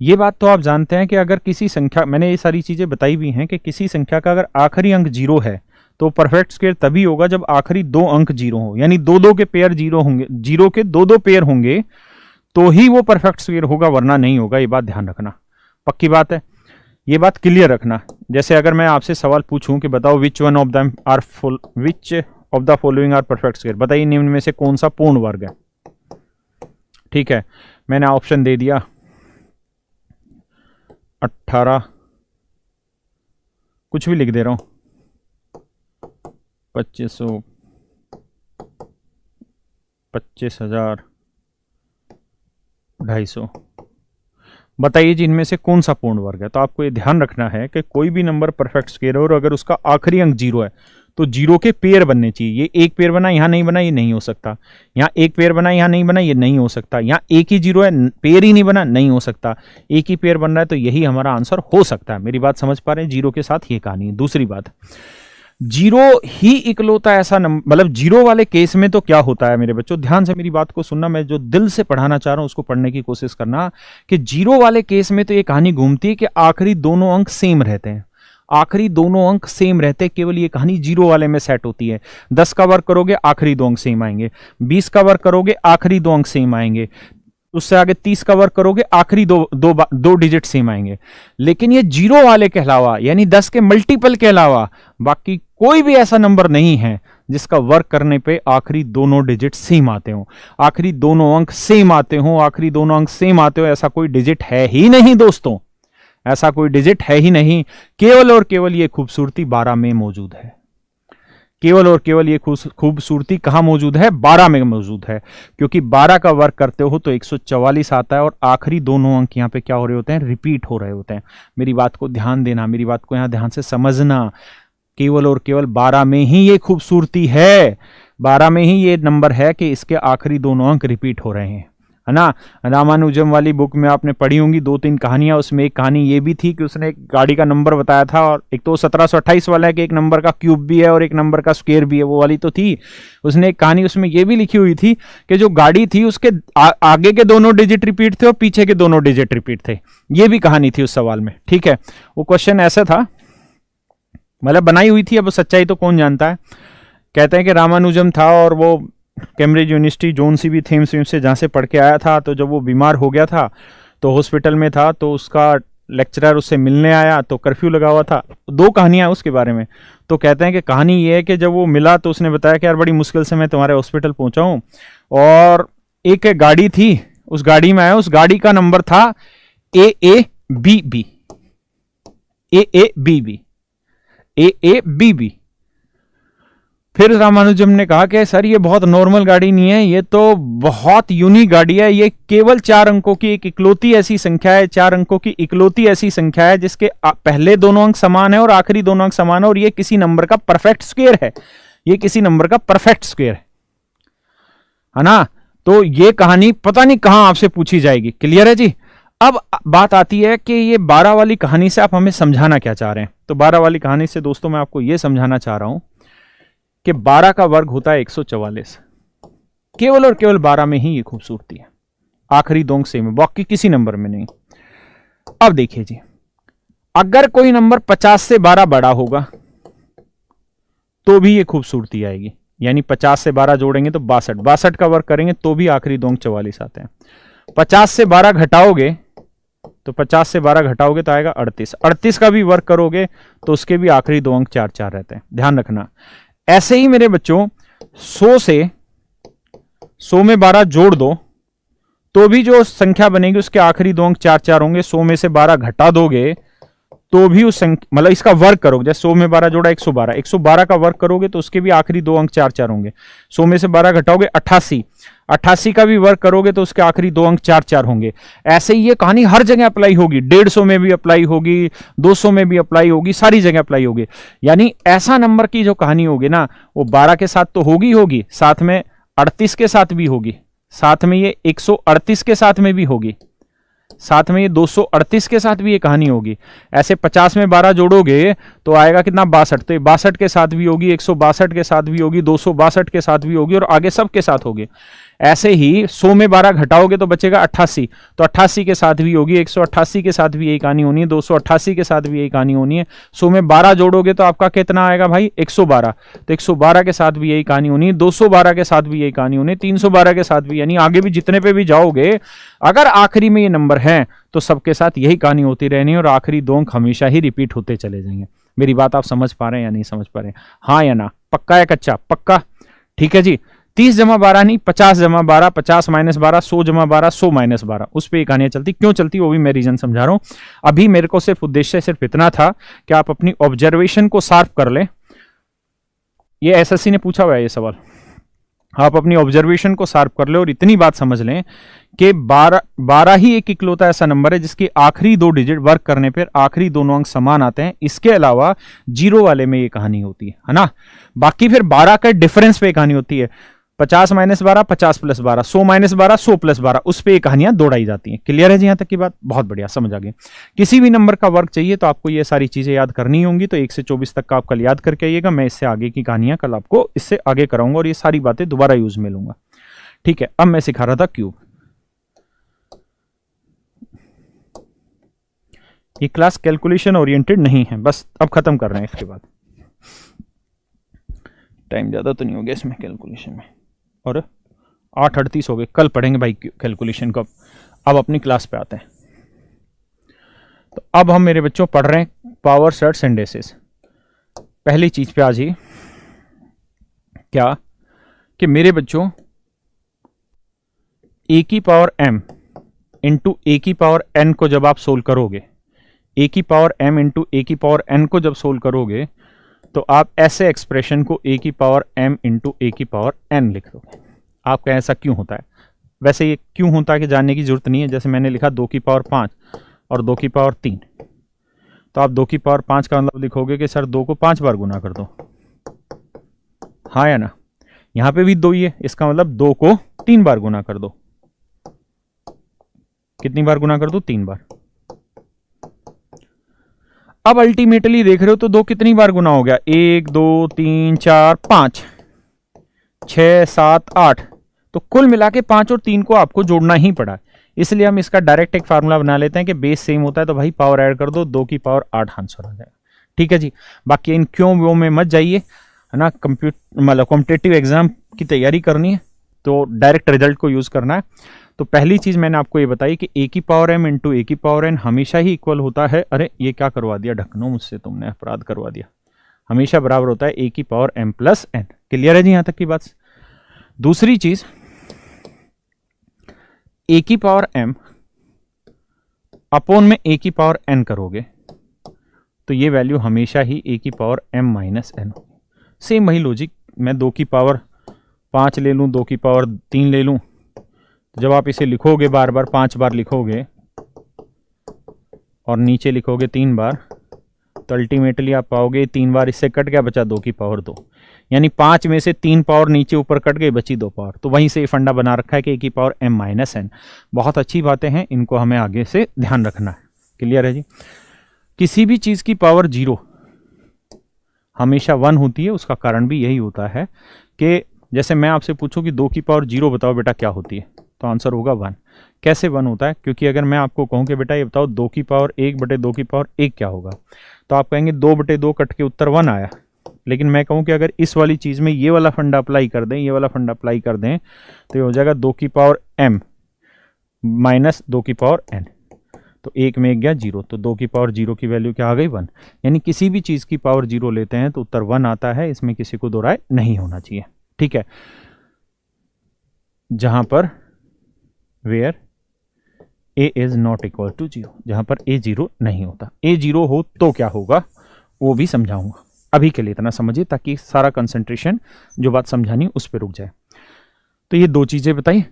ये बात तो आप जानते हैं कि अगर किसी संख्या, मैंने ये सारी चीजें बताई भी हैं कि किसी संख्या का अगर आखिरी अंक 0 है तो परफेक्ट स्क्वायर तभी होगा जब आखिरी 2 अंक 0 हो, यानी 2-2 के पेयर 0 होंगे, 0 के 2-2 पेयर होंगे तो ही वो परफेक्ट स्क्वायर होगा, वरना नहीं होगा। ये बात ध्यान रखना, पक्की बात है, ये बात क्लियर रखना। जैसे अगर मैं आपसे सवाल पूछूं कि बताओ which of the following are perfect square, बताइए निम्न में से कौन सा पूर्ण वर्ग है, ठीक है। मैंने ऑप्शन दे दिया 18, कुछ भी लिख दे रहा हूं, 2500, 25,000, 250। बताइए जी इनमें से कौन सा पूर्ण वर्ग है। तो आपको ये ध्यान रखना है कि कोई भी नंबर परफेक्ट स्क्वायर है और अगर उसका आखिरी अंक 0 है तो 0 के पेयर बनने चाहिए। ये एक पेयर बना, यहां नहीं बना, ये नहीं हो सकता। यहां एक पेयर बना, यहां नहीं बना, ये नहीं हो सकता। यहां एक ही 0 है, पेयर ही नहीं बना, नहीं हो सकता। एक ही पेयर बन रहा है तो यही हमारा आंसर हो सकता है। मेरी बात समझ पा रहे हैं? 0 के साथ ये कहानी है। दूसरी बात, 0 ही इकलौता ऐसा नंबर, मतलब 0 वाले केस में तो क्या होता है मेरे बच्चों, ध्यान से मेरी बात को सुनना। मैं जो दिल से पढ़ाना चाह रहा हूं उसको पढ़ने की कोशिश करना कि 0 वाले केस में तो ये कहानी घूमती है कि आखिरी दोनों अंक सेम रहते हैं। आखिरी दोनों अंक सेम रहते हैं, केवल ये कहानी 0 वाले में सेट होती है। 10 का वर्ग करोगे आखिरी 2 अंक सेम आएंगे, 20 का वर्ग करोगे आखिरी 2 अंक सेम आएंगे, उससे आगे 30 का वर्ग करोगे आखिरी दो डिजिट सेम आएंगे। लेकिन ये 0 वाले के अलावा, यानी 10 के मल्टीपल के अलावा बाकी कोई भी ऐसा नंबर नहीं है जिसका वर्ग करने पे आखिरी दोनों डिजिट सेम आते हो, आखिरी दोनों अंक सेम आते हो, आखिरी दोनों अंक सेम आते हो। ऐसा कोई डिजिट है ही नहीं दोस्तों, ऐसा कोई डिजिट है ही नहीं। केवल और केवल ये खूबसूरती 12 में मौजूद है। केवल और केवल ये खूबसूरती कहाँ मौजूद है? 12 में मौजूद है, क्योंकि 12 का वर्ग करते हो तो 144 आता है और आखिरी दोनों अंक यहाँ पे क्या हो रहे होते हैं? रिपीट हो रहे होते हैं। मेरी बात को ध्यान देना, मेरी बात को यहाँ ध्यान से समझना। केवल और केवल 12 में ही ये खूबसूरती है, 12 में ही ये नंबर है कि इसके आखिरी दोनों अंक रिपीट हो रहे हैं, है ना। रामानुजम वाली बुक में आपने पढ़ी होंगी 2-3 कहानियां, उसमें एक कहानी ये भी थी कि उसने एक गाड़ी का नंबर बताया था, और एक तो 1728 वाला है कि एक नंबर का क्यूब भी है और एक नंबर का स्क्वायर भी है, वो वाली तो थी। उसने एक कहानी उसमें ये भी लिखी हुई थी कि जो गाड़ी थी उसके आगे के दोनों डिजिट रिपीट थे और पीछे के दोनों डिजिट रिपीट थे। ये भी कहानी थी उस सवाल में, ठीक है। वो क्वेश्चन ऐसा था, मतलब बनाई हुई थी, अब सच्चाई तो कौन जानता है। कहते हैं कि रामानुजम था और वो कैम्ब्रिज यूनिवर्सिटी जोन सी भी थेम्स वीम्स से जहाँ से पढ़ के आया था, तो जब वो बीमार हो गया था तो हॉस्पिटल में था, तो उसका लेक्चरर उससे मिलने आया, तो कर्फ्यू लगा हुआ था। 2 कहानियां उसके बारे में। तो कहते हैं कि कहानी ये है कि जब वो मिला तो उसने बताया कि यार बड़ी मुश्किल से मैं तुम्हारे हॉस्पिटल पहुंचा हूँ, और एक गाड़ी थी, उस गाड़ी में आया, उस गाड़ी का नंबर था AABB, AABB, AABB। फिर रामानुजम ने कहा कि सर ये बहुत नॉर्मल गाड़ी नहीं है, ये तो बहुत यूनिक गाड़ी है, ये केवल 4 अंकों की एक इकलौती ऐसी संख्या है, 4 अंकों की इकलौती ऐसी संख्या है जिसके पहले दोनों अंक समान है और आखिरी दोनों अंक समान है, और ये किसी नंबर का परफेक्ट स्क्वायर है, ये किसी नंबर का परफेक्ट स्क्वायर है ना। तो ये कहानी पता नहीं कहां आपसे पूछी जाएगी। क्लियर है जी। अब बात आती है कि ये 12 वाली कहानी से आप हमें समझाना क्या चाह रहे हैं। तो 12 वाली कहानी से दोस्तों मैं आपको यह समझाना चाह रहा हूं कि 12 का वर्ग होता है 144। केवल और केवल 12 में ही ये खूबसूरती है, आखिरी 2 अंक सेम है, बाकी किसी नंबर में नहीं। अब देखिए जी, अगर कोई नंबर 50 से 12 बड़ा होगा तो भी ये खूबसूरती आएगी, यानी 50 से 12 जोड़ेंगे तो 62, 62 का वर्ग करेंगे तो भी आखिरी 2 अंक 44 आते हैं। 50 से 12 घटाओगे तो 50 से 12 घटाओगे तो आएगा 38, 38 का भी वर्ग करोगे तो उसके भी आखिरी 2 अंक 4-4 रहते हैं, ध्यान रखना। ऐसे ही मेरे बच्चों 100 में 12 जोड़ दो तो भी जो संख्या बनेगी उसके आखिरी 2 अंक 4-4 होंगे। 100 में से 12 घटा दोगे तो भी उस संख्या, मतलब इसका वर्ग करोगे, जैसे 100 में 12 जोड़ा 112, 112 का वर्ग करोगे तो उसके भी आखिरी 2 अंक 4-4 होंगे। 100 में से 12 घटाओगे 88, 88 का भी वर्ग करोगे तो उसके आखिरी 2 अंक 4-4 होंगे। ऐसे ही ये कहानी हर जगह अप्लाई होगी, 150 में भी अप्लाई होगी, 200 में भी अप्लाई होगी, सारी जगह अप्लाई होगी। यानी ऐसा नंबर की जो कहानी होगी ना, वो 12 के साथ तो होगी, साथ में 38 के साथ भी होगी, साथ में ये 138 के साथ में भी होगी, साथ में ये 238 के साथ भी ये कहानी होगी। ऐसे 50 में 12 जोड़ोगे तो आएगा कितना? 62। तो 62 के साथ भी होगी, 162 के साथ भी होगी, 262 के साथ भी होगी और आगे सब के साथ होगी। ऐसे ही 100 में 12 घटाओगे तो बचेगा 88, तो 88 के साथ भी होगी, 188 के साथ भी यही कहानी होनी है, 288 के साथ भी यही कहानी होनी है। 100 में 12 जोड़ोगे तो आपका कितना आएगा भाई? 112, तो 112 के साथ भी यही कहानी होनी है, 212 के साथ भी यही कहानी होनी है, 312 के साथ भी, यानी आगे भी जितने पे भी जाओगे अगर आखिरी में ये नंबर है तो सबके साथ यही कहानी होती रहनी है और आखिरी 2 अंक हमेशा ही रिपीट होते चले जाएंगे। मेरी बात आप समझ पा रहे हैं या नहीं समझ पा रहे हैं? हाँ या ना? पक्का या कच्चा? पक्का। ठीक है जी। 30 जमा 12 नहीं, 50 जमा 12, 50 माइनस 12, 100 जमा 12, 100 माइनस 12, उस पर कहानियां चलती। क्यों चलती वो भी मैं रीजन समझा रहा हूं। अभी मेरे को सिर्फ उद्देश्य सिर्फ इतना था कि आप अपनी ऑब्जर्वेशन को शार्प कर ले। ये एसएससी ने पूछा हुआ है ये सवाल, आप अपनी ऑब्जर्वेशन को शार्प कर ले और इतनी बात समझ लें कि 12 ही एक इकलौता ऐसा नंबर है जिसकी आखिरी 2 डिजिट वर्क करने पर आखिरी दोनों अंक समान आते हैं। इसके अलावा 0 वाले में ये कहानी होती है ना। बाकी फिर 12 का डिफरेंस पे कहानी होती है। 50 माइनस 12, 50 प्लस 12, 100 माइनस 12, 100 प्लस 12, उस पर कहानियां दौड़ाई जाती हैं। क्लियर है जी यहां तक की बात? बहुत बढ़िया, समझ आ गई। किसी भी नंबर का वर्ग चाहिए तो आपको ये सारी चीजें याद करनी होंगी। तो 1 से 24 तक का आप कल याद करके आइएगा। मैं इससे आगे की कहानियां कल आपको इससे आगे कराऊंगा और ये सारी बातें दोबारा यूज में लूंगा। ठीक है। अब मैं सिखा रहा था क्यूब। ये क्लास कैलकुलेशन ओरिएंटेड नहीं है, बस अब खत्म कर रहे हैं। इसके बाद टाइम ज्यादा तो नहीं हो गया इसमें कैलकुलेशन में, और 8:38 हो गए। कल पढ़ेंगे भाई कैलकुलेशन को। अब अपनी क्लास पे आते हैं। तो अब हम मेरे बच्चों पढ़ रहे हैं पावर सेट्स एंड एसेस। पहली चीज पे आज ही क्या कि मेरे बच्चों ए की पावर m इंटू ए की पावर n को जब आप सोल्व करोगे, ए की पावर m इंटू ए की पावर n को जब सोल्व करोगे तो आप ऐसे एक्सप्रेशन को ए की पावर m इंटू ए की पावर n लिख दोगे। आप कहें ऐसा क्यों होता है? वैसे ये क्यों होता है कि जानने की जरूरत नहीं है। जैसे मैंने लिखा 2 की पावर 5 और 2 की पावर 3, तो आप 2 की पावर 5 का मतलब लिखोगे कि सर 2 को 5 बार गुना कर दो, हाँ या ना। यहां पे भी 2 ही है, इसका मतलब 2 को 3 बार गुना कर दो। कितनी बार गुना कर दो? 3 बार। अब अल्टीमेटली देख रहे हो तो 2 कितनी बार गुना हो गया? 1 2 3 4 5 6 7 8, तो कुल मिला के 5 और 3 को आपको जोड़ना ही पड़ा। इसलिए हम इसका डायरेक्ट एक फार्मूला बना लेते हैं कि बेस सेम होता है तो भाई पावर ऐड कर दो, 2 की पावर 8 आंसर आ जाएगा। ठीक है जी। बाकी इन क्यों वो में मत जाइए, है ना। मतलब कॉम्पिटेटिव एग्जाम की तैयारी करनी है तो डायरेक्ट रिजल्ट को यूज करना है। तो पहली चीज मैंने आपको ये बताई कि ए की पावर m इंटू ए की पावर n हमेशा ही इक्वल होता है। अरे ये क्या करवा दिया ढक्कनो, मुझसे तुमने अपराध करवा दिया। हमेशा बराबर होता है ए की power m plus n। Clear है जी यहां तक की बात? दूसरी चीज, ए की पावर m अपोन में ए की पावर n करोगे तो ये वैल्यू हमेशा ही ए की पावर m माइनस n होगी। सेम वही लॉजिक, मैं 2 की पावर 5 ले लूं, 2 की पावर 3 ले लूं, जब आप इसे लिखोगे बार बार 5 बार लिखोगे और नीचे लिखोगे 3 बार, तो अल्टीमेटली आप पाओगे 3 बार इससे कट गया, बचा 2 की पावर 2, यानी 5 में से 3 पावर नीचे ऊपर कट गई, बची 2 पावर। तो वहीं से ये फंडा बना रखा है कि ए की पावर m माइनस n। बहुत अच्छी बातें हैं, इनको हमें आगे से ध्यान रखना है। क्लियर है जी। किसी भी चीज की पावर 0 हमेशा 1 होती है। उसका कारण भी यही होता है कि जैसे मैं आपसे पूछूं कि 2 की पावर 0 बताओ बेटा क्या होती है, तो आंसर होगा 1। कैसे 1 होता है? क्योंकि अगर मैं आपको कहूं कि बेटा ये बताओ 2 की पावर 1 बटे 2 की पावर 1 क्या होगा, तो आप कहेंगे 2 बटे 2 कट के उत्तर 1 आया। लेकिन मैं कहूं कि अगर इस वाली चीज में ये वाला फंडा अप्लाई कर दें, ये वाला फंडा अप्लाई कर दें, तो ये हो जाएगा 2 की पावर m माइनस 2 की पावर n। तो 1 में 1 गया 0, तो 2 की पावर 0 की वैल्यू क्या आ गई? 1। यानी किसी भी चीज की पावर 0 लेते हैं तो उत्तर 1 आता है। इसमें किसी को दो राय नहीं होना चाहिए। ठीक है। जहां पर where a is not equal to 0, जहां पर a 0 नहीं होता। a 0 हो तो क्या होगा वो भी समझाऊंगा। अभी के लिए इतना समझिए ताकि सारा कंसंट्रेशन जो बात समझानी उस पर रुक जाए। तो ये 2 चीजें बताई।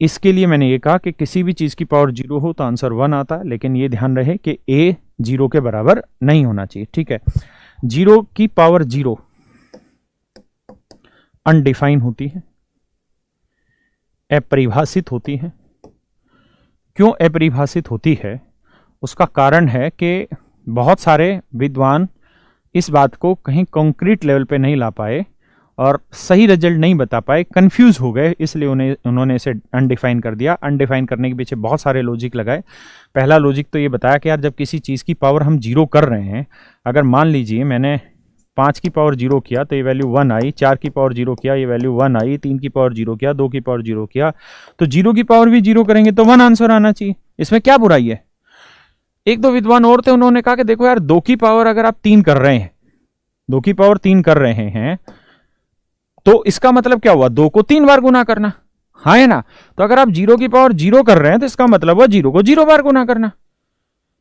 इसके लिए मैंने ये कहा कि किसी भी चीज की पावर 0 हो तो आंसर 1 आता है, लेकिन ये ध्यान रहे कि a 0 के बराबर नहीं होना चाहिए। ठीक है। 0 की पावर 0 अनडिफाइन होती है, अपरिभाषित होती है। क्यों अपरिभाषित होती है? उसका कारण है कि बहुत सारे विद्वान इस बात को कहीं कॉन्क्रीट लेवल पे नहीं ला पाए और सही रिजल्ट नहीं बता पाए, कंफ्यूज हो गए, इसलिए उन्होंने इसे अनडिफाइन कर दिया। अनडिफाइन करने के पीछे बहुत सारे लॉजिक लगाए। पहला लॉजिक तो ये बताया कि यार जब किसी चीज़ की पावर हम 0 कर रहे हैं, अगर मान लीजिए मैंने 5 की पावर 0 किया तो ये वैल्यू 1 आई, 4 की पावर 0 किया ये वैल्यू 1 आई, 3 की पावर 0 किया, 2 की पावर 0 किया, तो 0 की पावर भी 0 करेंगे तो 1 आंसर आना चाहिए। इसमें क्या बुराई है? एक दो विद्वान और थे, उन्होंने कहा कि देखो यार 2 की पावर अगर आप 3 कर रहे हैं, 2 की पावर 3 कर रहे हैं, तो इसका मतलब क्या हुआ? 2 को 3 बार गुना करना, हाँ है ना। तो अगर आप 0 की पावर 0 कर रहे हैं तो इसका मतलब हुआ 0 को 0 बार गुना करना।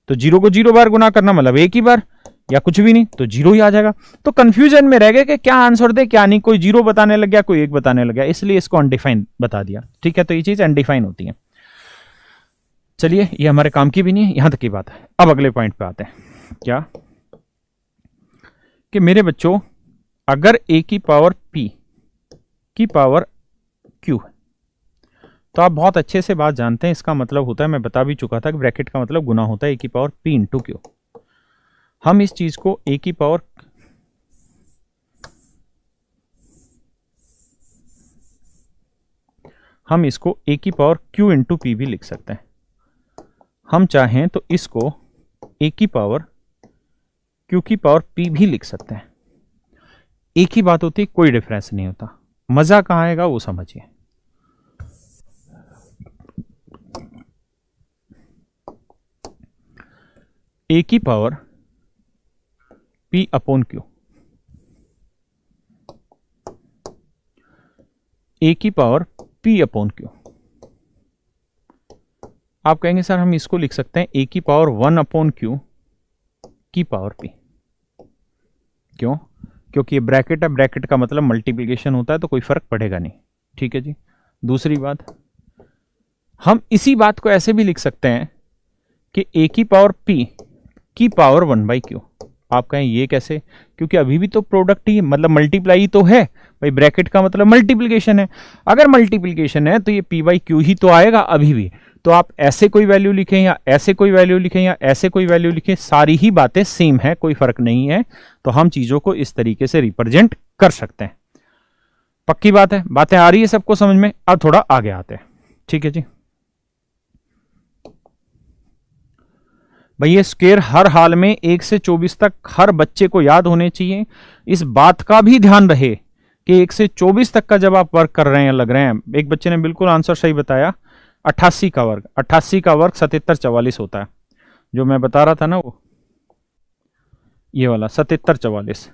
तो 0 को 0 बार गुना करना मतलब एक ही बार या कुछ भी नहीं, तो 0 ही आ जाएगा। तो कंफ्यूजन में रह गए कि क्या आंसर दे क्या नहीं, कोई 0 बताने लग गया, कोई 1 बताने लग गया, इसलिए इसको अनडिफाइन बता दिया। ठीक है। तो ये चीज अनडिफाइन होती है। चलिए ये हमारे काम की भी नहीं है, यहां तक की बात है। अब अगले पॉइंट पे आते हैं। क्या कि मेरे बच्चों अगर a की पावर p की पावर q है तो आप बहुत अच्छे से बात जानते हैं। इसका मतलब होता है, मैं बता भी चुका था कि ब्रैकेट का मतलब गुना होता है a की पावर p इंटू क्यू। हम इस चीज को a की पावर हम इसको a की पावर q इंटू पी भी लिख सकते हैं। हम चाहें तो इसको a की पावर q की पावर p भी लिख सकते हैं। एक ही बात होती, कोई डिफरेंस नहीं होता। मजा कहां आएगा वो समझिए। a की power p upon q, a की पावर p अपॉन q। आप कहेंगे सर हम इसको लिख सकते हैं a की पावर 1 अपॉन q की पावर p। क्यों? क्योंकि ये ब्रैकेट है, ब्रैकेट का मतलब मल्टीप्लिकेशन होता है, तो कोई फर्क पड़ेगा नहीं। ठीक है जी। दूसरी बात, हम इसी बात को ऐसे भी लिख सकते हैं कि a की पावर p की पावर 1/q। आप कहें ये कैसे, क्योंकि अभी भी तो प्रोडक्ट ही मतलब मल्टीप्लाई तो है भाई, ब्रैकेट का मतलब मल्टीप्लिकेशन है। अगर मल्टीप्लिकेशन है तो ये p/q ही तो आएगा अभी भी। तो आप ऐसे कोई वैल्यू लिखें या ऐसे कोई वैल्यू लिखें या ऐसे कोई वैल्यू लिखें, सारी ही बातें सेम है, कोई फर्क नहीं है। तो हम चीजों को इस तरीके से रिप्रेजेंट कर सकते हैं। पक्की बात है, बातें आ रही है सबको समझ में। अब थोड़ा आगे आते हैं। ठीक है जी। भाई ये स्क्वायर हर हाल में 1 से 24 तक हर बच्चे को याद होने चाहिए। इस बात का भी ध्यान रहे कि 1 से 24 तक का जब आप वर्क कर रहे हैं, लग रहे हैं, एक बच्चे ने बिल्कुल आंसर सही बताया, 88 का वर्ग, 88 का वर्ग 7744 होता है। जो मैं बता रहा था ना, वो ये वाला 7744,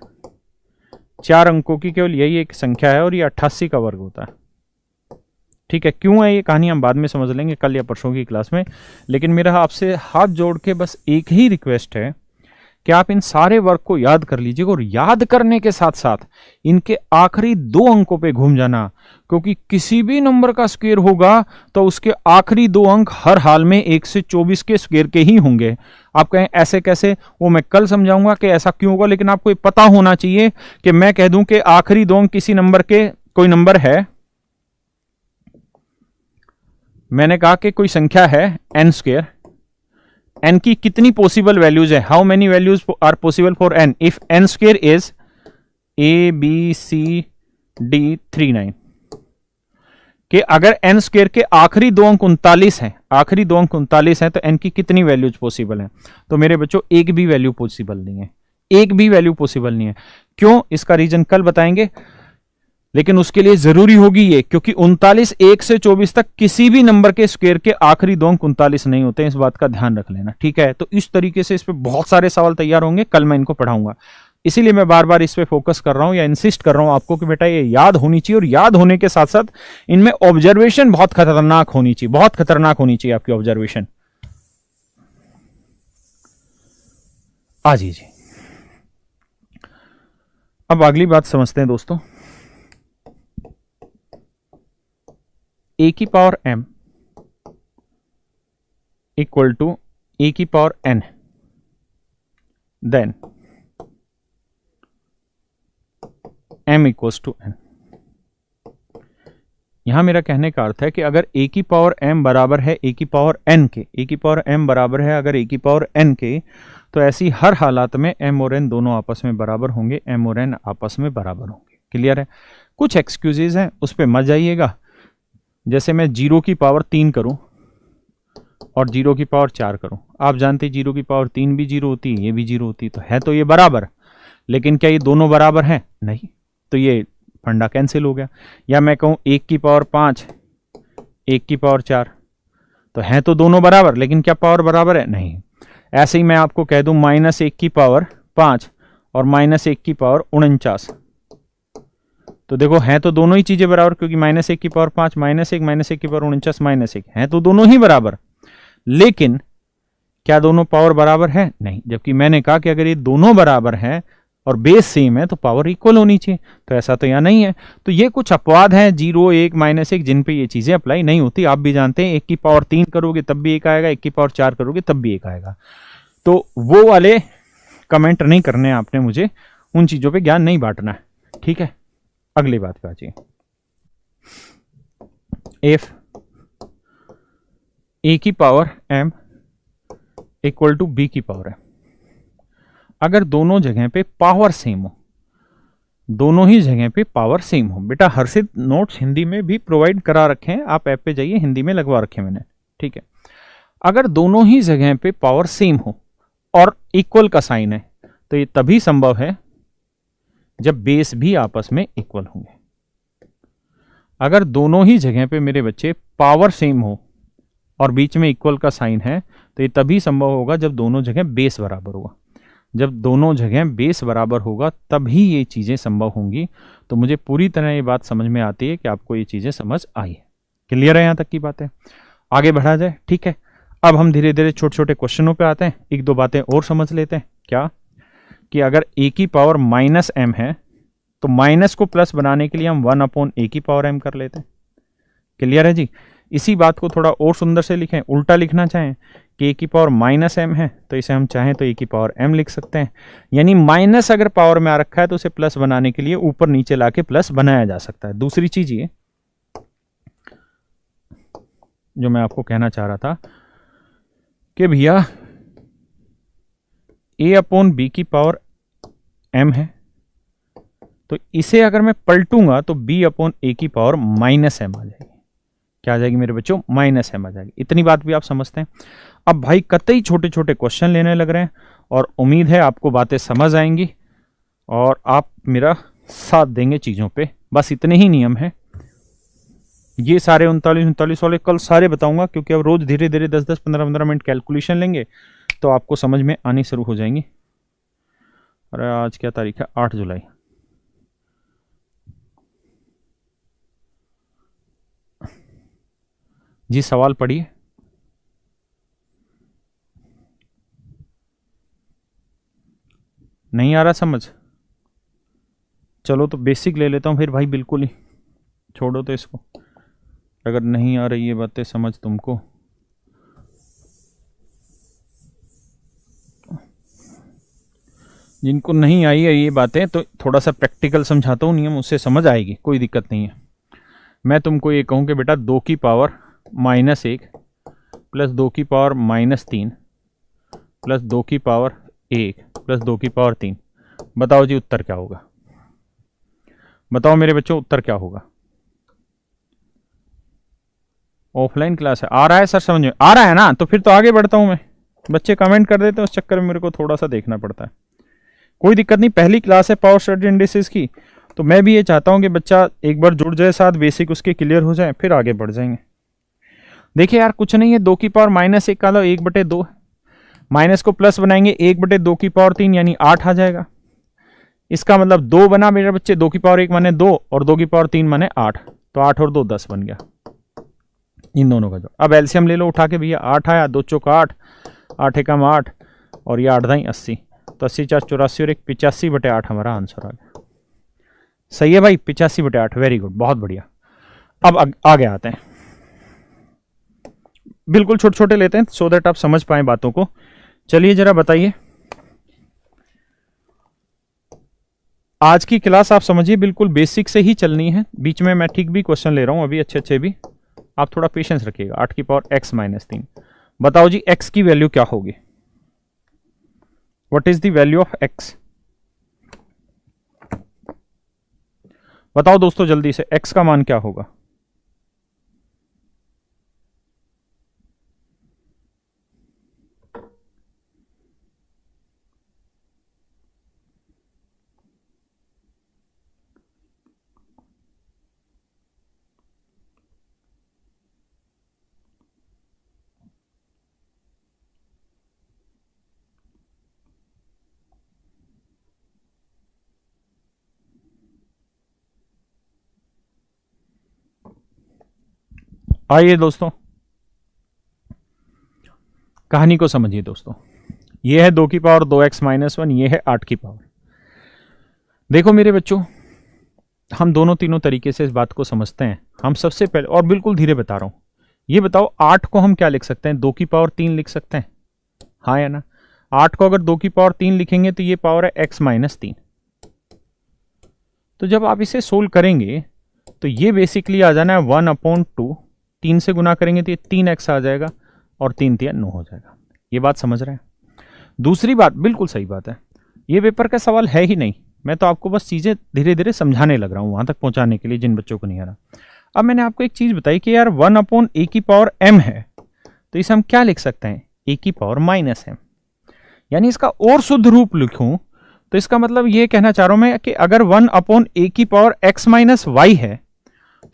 4 अंकों की केवल यही एक संख्या है और ये 88 का वर्ग होता है। ठीक है, क्यों है ये कहानी हम बाद में समझ लेंगे कल या परसों की क्लास में। लेकिन मेरा आपसे हाथ जोड़ के बस एक ही रिक्वेस्ट है कि आप इन सारे वर्क को याद कर लीजिएगा, और याद करने के साथ साथ इनके आखिरी 2 अंकों पे घूम जाना, क्योंकि किसी भी नंबर का स्क्वायर होगा तो उसके आखिरी 2 अंक हर हाल में 1 से 24 के स्क्वायर के ही होंगे। आप कहें ऐसे कैसे, वो मैं कल समझाऊंगा कि ऐसा क्यों होगा, लेकिन आपको पता होना चाहिए कि मैं कह दूं कि आखिरी 2 अंक किसी नंबर के, कोई नंबर है, मैंने कहा कि कोई संख्या है n स्क्वायर, n की कितनी पॉसिबल वैल्यूज है, how many values are possible for n if n square is ABCD39, कि अगर n स्क्वायर के आखिरी 2 अंक 39 हैं, आखिरी 2 अंक 39 हैं, तो n की कितनी वैल्यूज पॉसिबल हैं। तो मेरे बच्चों एक भी वैल्यू पॉसिबल नहीं है, एक भी वैल्यू पॉसिबल नहीं है। क्यों, इसका रीजन कल बताएंगे, लेकिन उसके लिए जरूरी होगी ये, क्योंकि 39 1 से 24 तक किसी भी नंबर के स्क्वायर के आखिरी 2 अंक 39 नहीं होते हैं। इस बात का ध्यान रख लेना। ठीक है, तो इस तरीके से इस पे बहुत सारे सवाल तैयार होंगे, कल मैं इनको पढ़ाऊंगा। इसीलिए मैं बार बार इस पे फोकस कर रहा हूं या इंसिस्ट कर रहा हूं आपको कि बेटा ये याद होनी चाहिए, और याद होने के साथ साथ इनमें ऑब्जर्वेशन बहुत खतरनाक होनी चाहिए, बहुत खतरनाक होनी चाहिए आपकी ऑब्जर्वेशन। आ जी, अब अगली बात समझते हैं दोस्तों। a की power m equal to a की power n, then m equals to n। यहां मेरा कहने का अर्थ है कि अगर a की पावर m बराबर है a की पावर n के, a की पावर m बराबर है अगर a की पावर n के, तो ऐसी हर हालात में m और n दोनों आपस में बराबर होंगे, m और n आपस में बराबर होंगे। क्लियर है। कुछ एक्सक्यूजेज हैं, उस पर मत जाइएगा। जैसे मैं 0 की पावर 3 करूं और 0 की पावर 4 करूं, आप जानते 0 की पावर 3 भी 0 होती है, ये भी 0 होती है, तो है तो ये बराबर, लेकिन क्या ये दोनों बराबर हैं? नहीं, तो ये फंडा कैंसिल हो गया। या मैं कहूं 1 की पावर 5, 1 की पावर 4, तो है तो दोनों बराबर, लेकिन क्या पावर बराबर है? नहीं। ऐसे ही मैं आपको कह दूं -1 की पावर 5 और -1 की पावर 49, तो देखो हैं तो दोनों ही चीजें बराबर, क्योंकि -1 की पावर 5 -1 की पावर 49 -1 हैं तो दोनों ही बराबर। लेकिन क्या दोनों पावर बराबर है? नहीं। जबकि मैंने कहा कि अगर ये दोनों बराबर हैं और बेस सेम है तो पावर इक्वल होनी चाहिए, तो ऐसा तो यहाँ नहीं है। तो ये कुछ अपवाद हैं 0, 1, -1 जिन पे ये चीजें अप्लाई नहीं होती। आप भी जानते हैं 1 की पावर 3 करोगे तब भी 1 आएगा, 1 की पावर 4 करोगे तब भी 1 आएगा। तो वो वाले कमेंट नहीं करने आपने, मुझे उन चीजों पे ज्ञान नहीं बांटना है। ठीक है, अगली बात पे आ जाइए। इफ a की power m equal to b की पावर m, अगर दोनों जगह पे पावर सेम हो, दोनों ही जगह पे पावर सेम हो। बेटा हर्षित नोट्स हिंदी में भी प्रोवाइड करा रखे हैं, आप ऐप पे जाइए, हिंदी में लगवा रखे मैंने। ठीक है, अगर दोनों ही जगह पे पावर सेम हो और इक्वल का साइन है, तो ये तभी संभव है जब बेस भी आपस में इक्वल होंगे। अगर दोनों ही जगह पे मेरे बच्चे पावर सेम हो और बीच में इक्वल का साइन है, तो ये तभी संभव होगा जब दोनों जगह बेस बराबर होगा। जब दोनों जगह बेस बराबर होगा तभी ये चीजें संभव होंगी। तो मुझे पूरी तरह ये बात समझ में आती है कि आपको ये चीजें समझ आई है। क्लियर है यहां तक की बातें? आगे बढ़ा जाए। ठीक है, अब हम धीरे धीरे छोटे छोटे क्वेश्चनों पे आते हैं। 1-2 बातें और समझ लेते हैं। क्या कि अगर a की पावर -m है तो माइनस को प्लस बनाने के लिए हम 1/a की पावर m कर लेते हैं। क्लियर है जी। इसी बात को थोड़ा और सुंदर से लिखें, उल्टा लिखना चाहें कि a की पावर -m है तो इसे हम चाहें तो a की पावर m लिख सकते हैं। यानी माइनस अगर पावर में आ रखा है तो उसे प्लस बनाने के लिए ऊपर नीचे लाके प्लस बनाया जा सकता है। दूसरी चीज ये जो मैं आपको कहना चाह रहा था कि भैया a/b की पावर m है, तो इसे अगर मैं पलटूंगा तो b/a की पावर -m आ जाएगी। क्या आ जाएगी मेरे बच्चों? -m आ जाएगी। इतनी बात भी आप समझते हैं। अब भाई कतई छोटे छोटे क्वेश्चन लेने लग रहे हैं और उम्मीद है आपको बातें समझ आएंगी और आप मेरा साथ देंगे चीजों पे। बस इतने ही नियम है। ये सारे 39 वाले कल सारे बताऊंगा, क्योंकि अब रोज धीरे धीरे 10-10, 15-15 मिनट कैलकुलेशन लेंगे तो आपको समझ में आनी शुरू हो जाएंगी। अरे आज क्या तारीख है? 8 जुलाई। जी सवाल पढ़िए। नहीं आ रहा समझ? चलो तो बेसिक ले लेता हूं फिर भाई, बिल्कुल ही छोड़ो तो इसको। अगर नहीं आ रही ये बातें समझ तुमको, जिनको नहीं आई है ये बातें, तो थोड़ा सा प्रैक्टिकल समझाता हूँ नियम, उससे समझ आएगी, कोई दिक्कत नहीं है। मैं तुमको ये कहूँ कि बेटा 2 की पावर -1 प्लस 2 की पावर -3 प्लस 2 की पावर 1 प्लस 2 की पावर 3, बताओ जी उत्तर क्या होगा? बताओ मेरे बच्चों उत्तर क्या होगा? ऑफलाइन क्लास है, आ रहा है सर? समझ में आ रहा है ना? तो फिर तो आगे बढ़ता हूं मैं। बच्चे कमेंट कर देते हैं, उस चक्कर में मेरे को थोड़ा सा देखना पड़ता है। कोई दिक्कत नहीं, पहली क्लास है पावर स्टडी इंडिसेस की, तो मैं भी ये चाहता हूं कि बच्चा एक बार जुड़ जाए साथ, बेसिक उसके क्लियर हो जाए, फिर आगे बढ़ जाएंगे। देखिए यार कुछ नहीं है, 2 की पावर -1 का लो 1/2, माइनस को प्लस बनाएंगे 1/2 की पावर 3 यानी 8 आ जाएगा। इसका मतलब 2 बना मेरे बच्चे, 2 की पावर 1 माने 2 और 2 की पावर 3 माने 8, तो 8 और 2 10 बन गया इन दोनों का जो। अब एलसीएम ले लो उठा के भैया, 8 आया, 2 चौका 8, 8 एकम 8 और ये 8 दाई 80, तो 80 4 84 और 1 85/8 हमारा आंसर आ गया। सही है भाई, 85/8, वेरी गुड, बहुत बढ़िया। अब आगे आते हैं, बिल्कुल छोटे छोटे लेते हैं सो दैट आप समझ पाए बातों को। चलिए जरा बताइए, आज की क्लास आप समझिए बिल्कुल बेसिक से ही चलनी है। बीच में मैं ठीक भी क्वेश्चन ले रहा हूं अभी, अच्छे अच्छे भी, आप थोड़ा पेशेंस रखिएगा। 8 की पावर x -3, बताओ जी x की वैल्यू क्या होगी? What is the value of x? बताओ दोस्तों जल्दी से, x का मान क्या होगा? आइए दोस्तों कहानी को समझिए दोस्तों। ये है 2 की पावर 2x -1, ये है 8 की पावर। देखो मेरे बच्चों, हम दोनों तीनों तरीके से इस बात को समझते हैं। हम सबसे पहले, और बिल्कुल धीरे बता रहा हूं, ये बताओ 8 को हम क्या लिख सकते हैं? 2 की पावर 3 लिख सकते हैं, हाँ या ना? 8 को अगर 2 की पावर 3 लिखेंगे तो ये पावर है x -3। तो जब आप इसे सोल्व करेंगे तो ये बेसिकली आ जाना है 1/2, 3 से गुना करेंगे तो ये 3x आ जाएगा और 3 3 9 हो जाएगा। ये बात समझ रहे हैं? दूसरी बात, बिल्कुल सही बात है, ये पेपर का सवाल है ही नहीं, मैं तो आपको बस चीजें धीरे धीरे समझाने लग रहा हूं वहां तक पहुंचाने के लिए जिन बच्चों को नहीं आ रहा। अब मैंने आपको एक चीज बताई कि यार 1/a की पावर m है, तो इसे हम क्या लिख सकते हैं? a की पावर -m। यानी इसका और शुद्ध रूप लिखूं तो इसका मतलब ये कहना चाह रहा हूं मैं कि अगर 1/a की पावर x -y है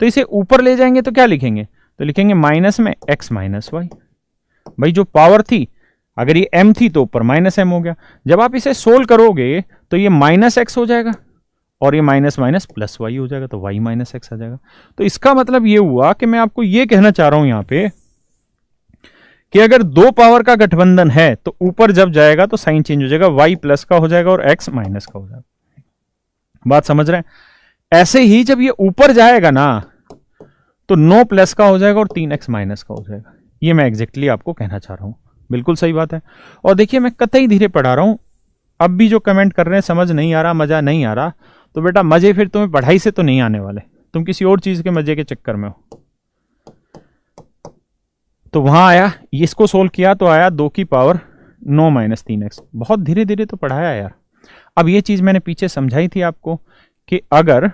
तो इसे ऊपर ले जाएंगे तो क्या लिखेंगे? तो लिखेंगे माइनस में x -y। भाई जो पावर थी, अगर ये m थी तो ऊपर -m हो गया। जब आप इसे सोल्व करोगे तो ये -x हो जाएगा और ये माइनस माइनस प्लस y हो जाएगा, तो y -x आ जाएगा। तो इसका मतलब ये हुआ कि मैं आपको ये कहना चाह रहा हूं यहां पे कि अगर 2 पावर का गठबंधन है तो ऊपर जब जाएगा तो साइन चेंज हो जाएगा, y प्लस का हो जाएगा और x माइनस का हो जाएगा। बात समझ रहे हैं? ऐसे ही जब ये ऊपर जाएगा ना तो 9 प्लस का हो जाएगा और 3x माइनस का हो जाएगा। ये मैं एग्जैक्टली आपको कहना चाह रहा हूं, बिल्कुल सही बात है। और देखिए मैं कतई धीरे पढ़ा रहा हूं, अब भी जो कमेंट कर रहे हैं समझ नहीं आ रहा, मजा नहीं आ रहा, तो बेटा मजे फिर तुम्हें पढ़ाई से तो नहीं आने वाले, तुम किसी और चीज के मजे के चक्कर में हो। तो वहां आया, इसको सोल्व किया तो आया 2 की पावर 9 माइनस 3x। बहुत धीरे धीरे तो पढ़ाया यार। अब ये चीज मैंने पीछे समझाई थी आपको कि अगर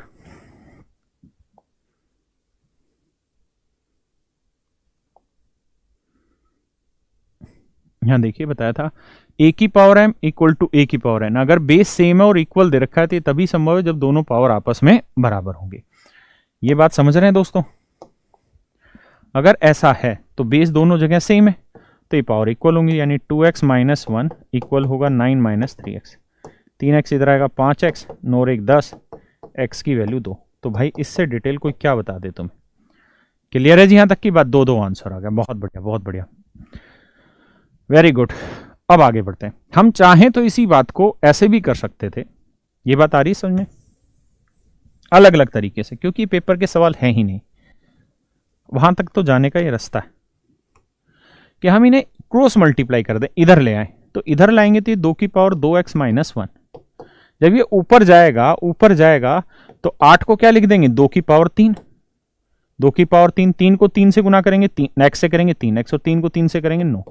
यहां देखिए बताया था a की power m equal to a की पावर n, अगर बेस सेम है और इक्वल दे रखा है तो तभी संभव है जब दोनों पावर आपस में बराबर होंगे। ये बात समझ रहे हैं दोस्तों? अगर ऐसा है तो बेस दोनों जगह सेम है तो ये पावर इक्वल होंगी, यानी 2x माइनस 1 इक्वल होगा 9 माइनस 3x। 3x इधर आएगा 5x, 9 और 1 10, x की वैल्यू 2। तो भाई इससे डिटेल कोई क्या बता दे तुम्हें? क्लियर है जी यहां तक की बात? दो आंसर आ गया, बहुत बढ़िया बहुत बढ़िया, वेरी गुड। अब आगे बढ़ते हैं। हम चाहें तो इसी बात को ऐसे भी कर सकते थे, ये बात आ रही समझ में, अलग अलग तरीके से, क्योंकि पेपर के सवाल हैं ही नहीं, वहां तक तो जाने का ये रास्ता है कि हम इन्हें क्रॉस मल्टीप्लाई कर दें, इधर ले आए तो इधर लाएंगे तो 2 की पावर 2x माइनस 1। जब ये ऊपर जाएगा तो 8 को क्या लिख देंगे? 2 की पावर 3। 2 की पावर 3, 3 को 3 से गुना करेंगे, 3 x से करेंगे 3x, और 3 को 3 से करेंगे 9,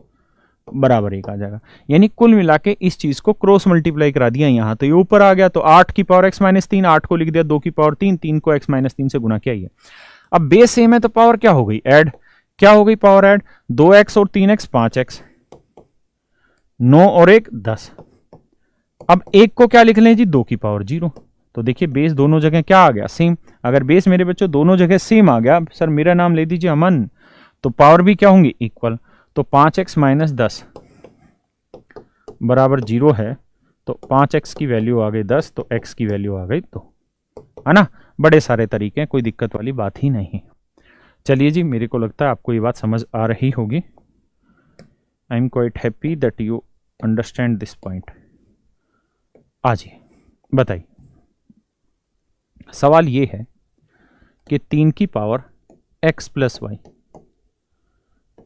बराबर 1 आ जाएगा। यानी कुल मिला के इस चीज को क्रॉस मल्टीप्लाई करा दिया यहां, तो ये ऊपर आ गया तो 8 की पावर x माइनस 3, 8 को लिख दिया 2 की पावर 3, 3 को x माइनस 3 से गुना किया। ये अब बेस सेम है तो पावर क्या हो गई? ऐड। क्या हो गई पावर ऐड? 2x और 3x 5x, 9 और 1 10। अब एक को क्या लिख लें जी? 2 की पावर 0। तो देखिए बेस दोनों जगह क्या आ गया? सेम। अगर बेस मेरे बच्चों दोनों जगह सेम आ गया, सर मेरा नाम ले दीजिए अमन, तो पावर भी क्या होंगी? इक्वल। तो 5x माइनस 10 बराबर 0 है, तो 5x की वैल्यू आ गई 10, तो x की वैल्यू आ गई 2, है ना? बड़े सारे तरीके हैं, कोई दिक्कत वाली बात ही नहीं। चलिए जी, मेरे को लगता है आपको ये बात समझ आ रही होगी। I am quite happy that you understand this point. आजिए बताइए, सवाल ये है कि 3 की पावर x प्लस वाई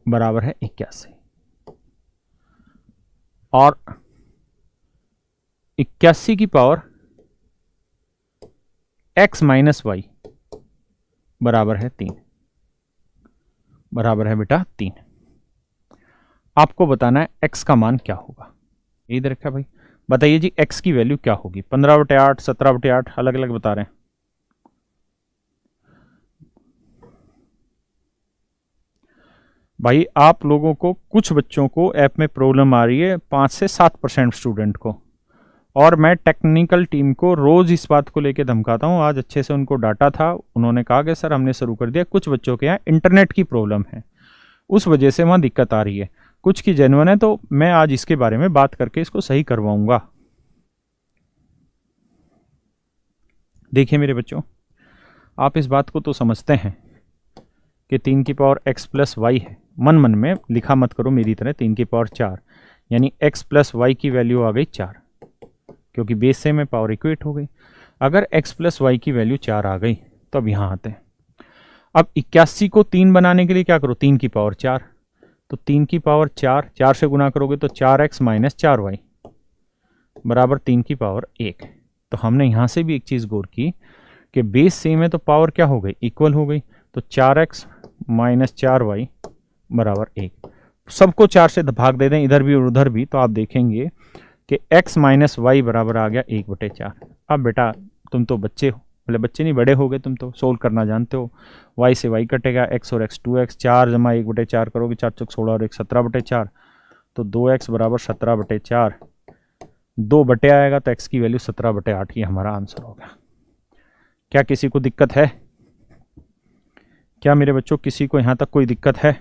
बराबर है 81, और 81 की पावर x माइनस वाई बराबर है 3, बराबर है बेटा 3। आपको बताना है x का मान क्या होगा। इधर रखा भाई, बताइए जी x की वैल्यू क्या होगी? 15/8, 17/8, अलग अलग बता रहे हैं। भाई आप लोगों को, कुछ बच्चों को ऐप में प्रॉब्लम आ रही है, 5 से 7% स्टूडेंट को, और मैं टेक्निकल टीम को रोज इस बात को लेकर धमकाता हूं। आज अच्छे से उनको डाटा था, उन्होंने कहा कि सर हमने शुरू कर दिया, कुछ बच्चों के यहाँ इंटरनेट की प्रॉब्लम है, उस वजह से वहां दिक्कत आ रही है, कुछ की जेन्युइन है, तो मैं आज इसके बारे में बात करके इसको सही करवाऊंगा। देखिए मेरे बच्चों, आप इस बात को तो समझते हैं कि 3 की पावर x प्लस वाई है, मन मन में लिखा मत करो मेरी तरह। 3 की पावर 4, यानी x प्लस वाई की वैल्यू आ गई 4, क्योंकि बेस से में पावर इक्वेट हो गई। अगर x प्लस वाई की वैल्यू 4 आ गई तो अब यहां आते हैं। अब 81 को 3 बनाने के लिए क्या करो? 3 की पावर 4, तो 3 की पावर 4, 4 से गुना करोगे तो 4x माइनस 4y बराबर 3 की पावर 1। तो हमने यहां से भी एक चीज गौर की कि बेस सेम है तो पावर क्या हो गई? इक्वल हो गई। तो 4x माइनस 4y बराबर 1। सबको 4 से भाग दे दें, इधर भी और उधर भी, तो आप देखेंगे कि x माइनस वाई बराबर आ गया 1/4। अब बेटा तुम तो बच्चे हो, बोले बच्चे नहीं बड़े हो गए, तुम तो सोल्व करना जानते हो। y से y कटेगा, x और x 2x, 4 जमा 1/4 करोगे, 4 चौक 16 और 1 17/4, तो 2x बराबर 17/4, 2 बटे आएगा तो x की वैल्यू 17/8 ही हमारा आंसर होगा। क्या किसी को दिक्कत है? क्या मेरे बच्चों किसी को यहां तक कोई दिक्कत है?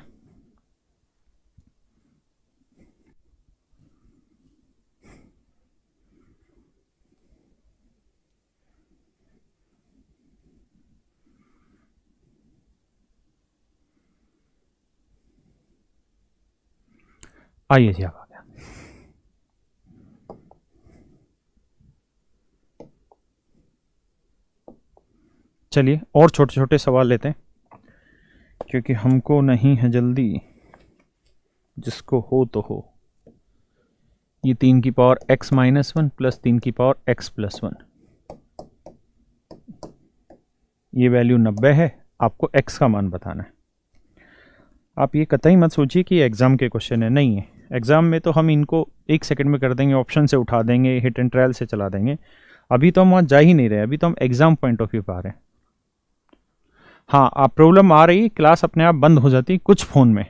आइए जी, आप आ गया। चलिए और छोटे छोटे सवाल लेते हैं, क्योंकि हमको नहीं है जल्दी, जिसको हो तो हो। ये 3 की पावर x-1 प्लस 3 की पावर x+1, ये वैल्यू 90 है। आपको x का मान बताना है। आप ये कतई मत सोचिए कि एग्ज़ाम के क्वेश्चन है, नहीं है। एग्ज़ाम में तो हम इनको 1 सेकंड में कर देंगे, ऑप्शन से उठा देंगे, हिट एंड ट्रायल से चला देंगे। अभी तो हम वहाँ जा ही नहीं रहे, अभी तो हम एग्ज़ाम पॉइंट ऑफ व्यू पा रहे हैं। हाँ, आप प्रॉब्लम आ रही, क्लास अपने आप बंद हो जाती कुछ फ़ोन में,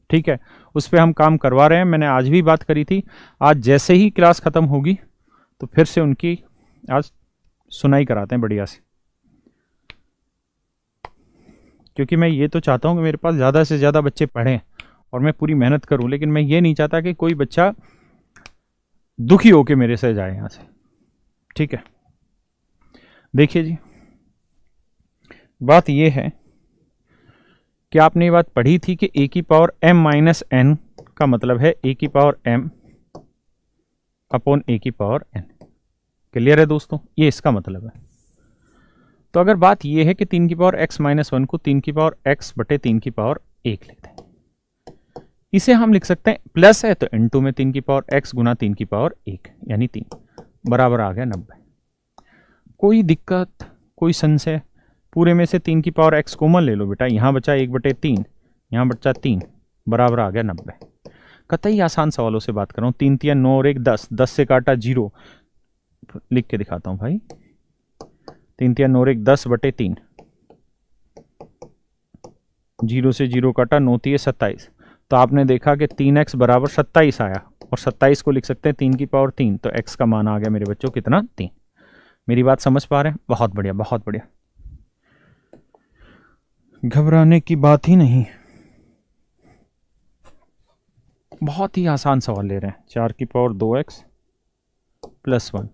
ठीक है, उस पर हम काम करवा रहे हैं। मैंने आज भी बात करी थी, आज जैसे ही क्लास ख़त्म होगी तो फिर से उनकी आज सुनाई कराते हैं बढ़िया से, क्योंकि मैं ये तो चाहता हूँ कि मेरे पास ज़्यादा से ज़्यादा बच्चे पढ़ें और मैं पूरी मेहनत करूँ, लेकिन मैं ये नहीं चाहता कि कोई बच्चा दुखी होके मेरे से जाए यहाँ से, ठीक है। देखिए जी, बात ये है कि आपने ये बात पढ़ी थी कि a की पावर m-n का मतलब है a की पावर m अपॉन a की पावर n। क्लियर है दोस्तों, ये इसका मतलब है। तो अगर बात ये है कि 3 की पावर x-1 को 3 की पावर x बटे 3 की पावर 1 लेते हैं, इसे हम लिख सकते हैं, प्लस है तो n2 में 3 की पावर x गुना 3 की पावर 1 यानी 3 बराबर आ गया 90। कोई दिक्कत, कोई संशय? पूरे में से 3 की पावर x कॉमन ले लो बेटा, यहाँ बचा 1 बटे 3, यहाँ बचा 3 बराबर आ गया 90। कतई आसान सवालों से बात कर रहा हूँ। 3 3 9 और 1 10, 10 से काटा 0, लिख के दिखाता हूँ भाई। 3 3 9 और 1 10 बटे 3, 0 से 0 काटा 9 3 27, तो आपने देखा कि 3x बराबर 27 आया, और 27 को लिख सकते हैं 3 की पावर 3, तो x का मान आ गया मेरे बच्चों कितना, 3। मेरी बात समझ पा रहे हैं? बहुत बढ़िया, बहुत बढ़िया, घबराने की बात ही नहीं। बहुत ही आसान सवाल ले रहे हैं। 4 की पावर 2x प्लस 1,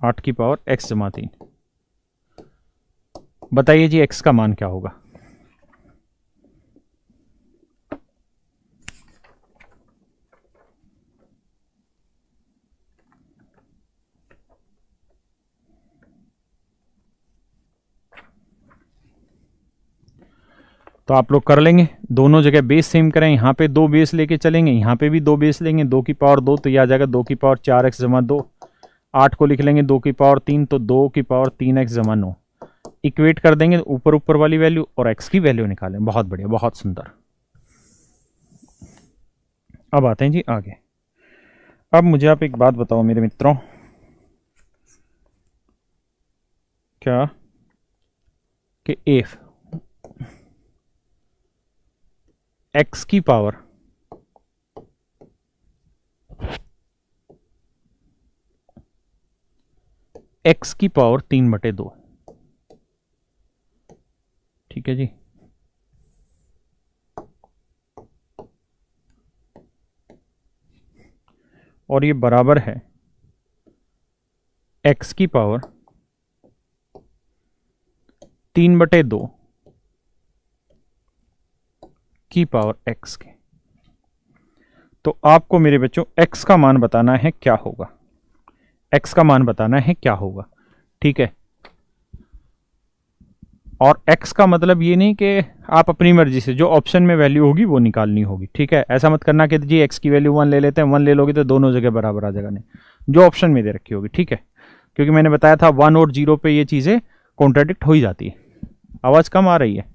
8 की पावर x जमा 3, बताइए जी x का मान क्या होगा? तो आप लोग कर लेंगे, दोनों जगह बेस सेम करें, यहाँ पे 2 बेस लेके चलेंगे, यहाँ पे भी 2 बेस लेंगे, 2 की पावर 2 तो यह आ जाएगा 2 की पावर 4x जमा 2, 8 को लिख लेंगे 2 की पावर 3 तो 2 की पावर 3x जमा 9, इक्वेट कर देंगे ऊपर ऊपर वाली वैल्यू और x की वैल्यू निकालें। बहुत बढ़िया, बहुत सुंदर। अब आते हैं जी आगे। अब मुझे आप एक बात बताओ मेरे मित्रों, क्या कि इफ x की पावर x की पावर 3 बटे 2, ठीक है जी, और ये बराबर है x की पावर 3 बटे 2 की पावर x के, तो आपको मेरे बच्चों x का मान बताना है क्या होगा, x का मान बताना है क्या होगा, ठीक है। और x का मतलब ये नहीं कि आप अपनी मर्जी से जो ऑप्शन में वैल्यू होगी वो निकालनी होगी, ठीक है। ऐसा मत करना कि जी x की वैल्यू 1 ले लेते हैं, 1 ले लोगे तो दोनों जगह बराबर आ जाएगा, नहीं, जो ऑप्शन में दे रखी होगी, ठीक है। क्योंकि मैंने बताया था 1 और 0 पे ये चीज़ें कॉन्ट्राडिक्ट हो ही जाती है। आवाज़ कम आ रही है,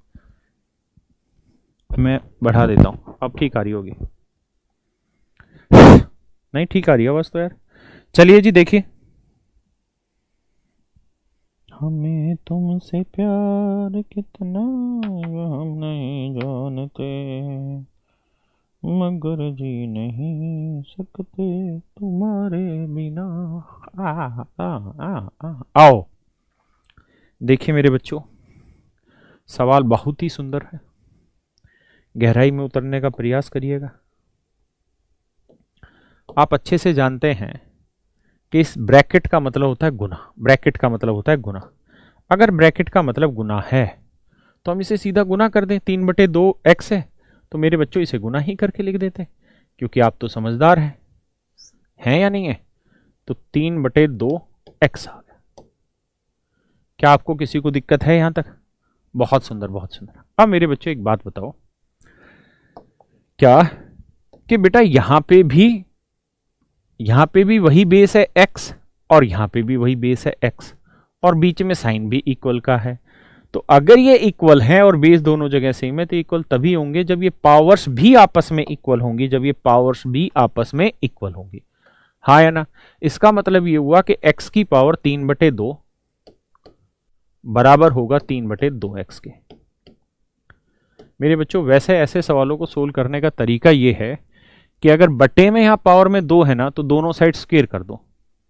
मैं बढ़ा देता हूँ, अब ठीक आ रही होगी, नहीं ठीक आ रही है आवाज़ तो यार। चलिए जी देखिए, हमें तुमसे प्यार कितना हम नहीं जानते, मगर जी नहीं सकते तुम्हारे बिना। आओ देखिए मेरे बच्चों, सवाल बहुत ही सुंदर है, गहराई में उतरने का प्रयास करिएगा। आप अच्छे से जानते हैं कि इस ब्रैकेट का मतलब होता है गुना, ब्रैकेट का मतलब होता है गुना। अगर ब्रैकेट का मतलब गुना है तो हम इसे सीधा गुना कर दें, 3 बटे 2 x है तो मेरे बच्चों इसे गुना ही करके लिख देते, क्योंकि आप तो समझदार हैं या नहीं है। तो 3 बटे 2 x आ गया, क्या आपको किसी को दिक्कत है यहां तक? बहुत सुंदर, बहुत सुंदर। अब मेरे बच्चों एक बात बताओ, क्या कि बेटा यहां पे भी वही बेस है x और यहां पे भी वही बेस है x और बीच में साइन भी इक्वल का है। तो अगर ये इक्वल है और बेस दोनों जगह सेम है तो इक्वल तभी होंगे जब ये पावर्स भी आपस में इक्वल होंगी, जब ये पावर्स भी आपस में इक्वल होंगी, हाँ या ना? इसका मतलब ये हुआ कि x की पावर 3/2 बराबर होगा 3/2x के। मेरे बच्चों वैसे ऐसे सवालों को सोल्व करने का तरीका ये है कि अगर बटे में यहां पावर में 2 है ना तो दोनों साइड स्क्वायर कर दो।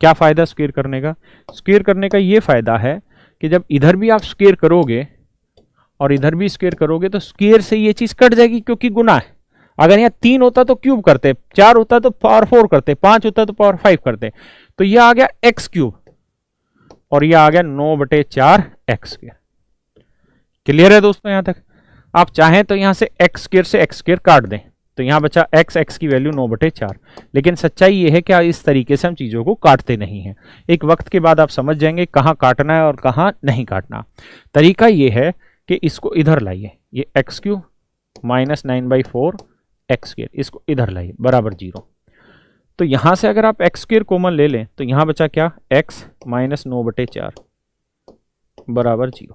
क्या फायदा स्क्वायर करने का? स्क्वायर करने का ये फायदा है कि जब इधर भी आप स्क्वायर करोगे और इधर भी स्क्वायर करोगे तो स्क्वायर से ये चीज कट जाएगी क्योंकि गुना है। अगर यहाँ 3 होता तो क्यूब करते, 4 होता तो पावर 4 करते, 5 होता तो पावर 5 करते। तो यह आ गया x क्यूब और यह आ गया 9/4 x स्क्वायर। क्लियर है दोस्तों यहां तक? आप चाहें तो यहां से x स्क्वायर से x स्क्वायर काट दें तो यहां बचा x की वैल्यू 9/4। लेकिन सच्चाई यह है कि इस तरीके से हम चीजों को काटते नहीं हैं। एक वक्त के बाद आप समझ जाएंगे कहां काटना है और कहां नहीं काटना। तरीका यह है कि इसको इधर लाइए, ये x cube minus 9/4 x square, इसको इधर लाइए बराबर 0। तो यहां से अगर आप x स्क्वायर कॉमन ले लें तो यहां बचा क्या? x माइनस 9/4 बराबर 0।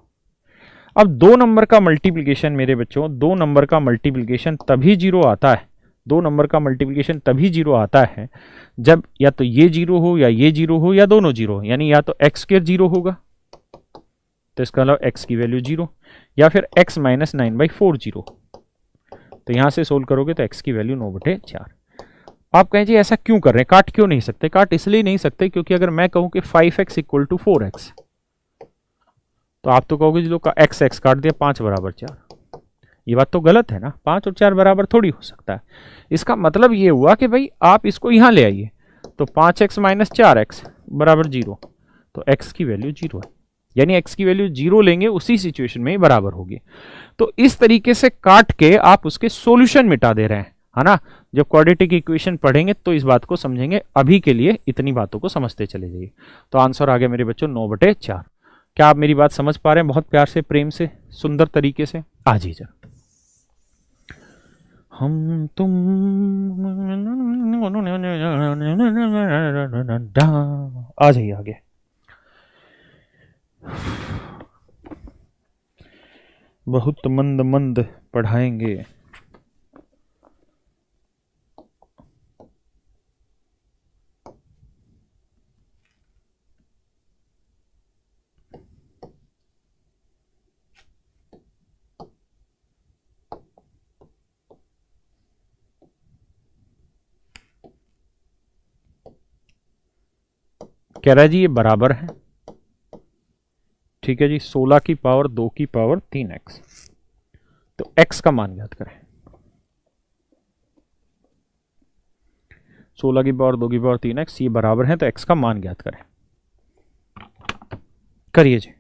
अब 2 नंबर का मल्टीप्लिकेशन मेरे बच्चों, 2 नंबर का मल्टीप्लिकेशन तभी 0 आता है, 2 नंबर का मल्टीप्लिकेशन तभी 0 आता है जब या तो ये 0 हो या ये 0 हो या दोनों 0 हो। यानी या तो x स्क्वायर 0 होगा तो इसका मतलब x की वैल्यू 0, या फिर x माइनस 9/4 0। तो यहां से सोल्व करोगे तो x की वैल्यू 9/4। आप कहें जी ऐसा क्यों कर रहे हैं, काट क्यों नहीं सकते? काट इसलिए नहीं सकते क्योंकि अगर मैं कहूं कि 5x इक्वल टू 4x तो आप तो कहोगे जी लोग x काट दिया 5 बराबर 4। ये बात तो गलत है ना, 5 और 4 बराबर थोड़ी हो सकता है। इसका मतलब ये हुआ कि भाई आप इसको यहां ले आइए तो 5x माइनस 4x बराबर 0, तो x की वैल्यू 0 है। यानी x की वैल्यू 0 लेंगे उसी सिचुएशन में ही बराबर होगी। तो इस तरीके से काट के आप उसके सॉल्यूशन मिटा दे रहे हैं, है ना? जब क्वाड्रेटिक इक्वेशन पढ़ेंगे तो इस बात को समझेंगे। अभी के लिए इतनी बातों को समझते चले जाइए। तो आंसर आ गया मेरे बच्चों 9/4। क्या आप मेरी बात समझ पा रहे हैं? बहुत प्यार से, प्रेम से, सुंदर तरीके से। आ जाइए हम तुम आ जाइए आगे। बहुत मंद मंद पढ़ाएंगे। कह रहा है जी ये बराबर है, ठीक है जी, 16 की पावर 2 की पावर 3x। तो x का मान ज्ञात करें। 16 की पावर 2 की पावर 3x ये बराबर है तो x का मान ज्ञात करें। करिए जी।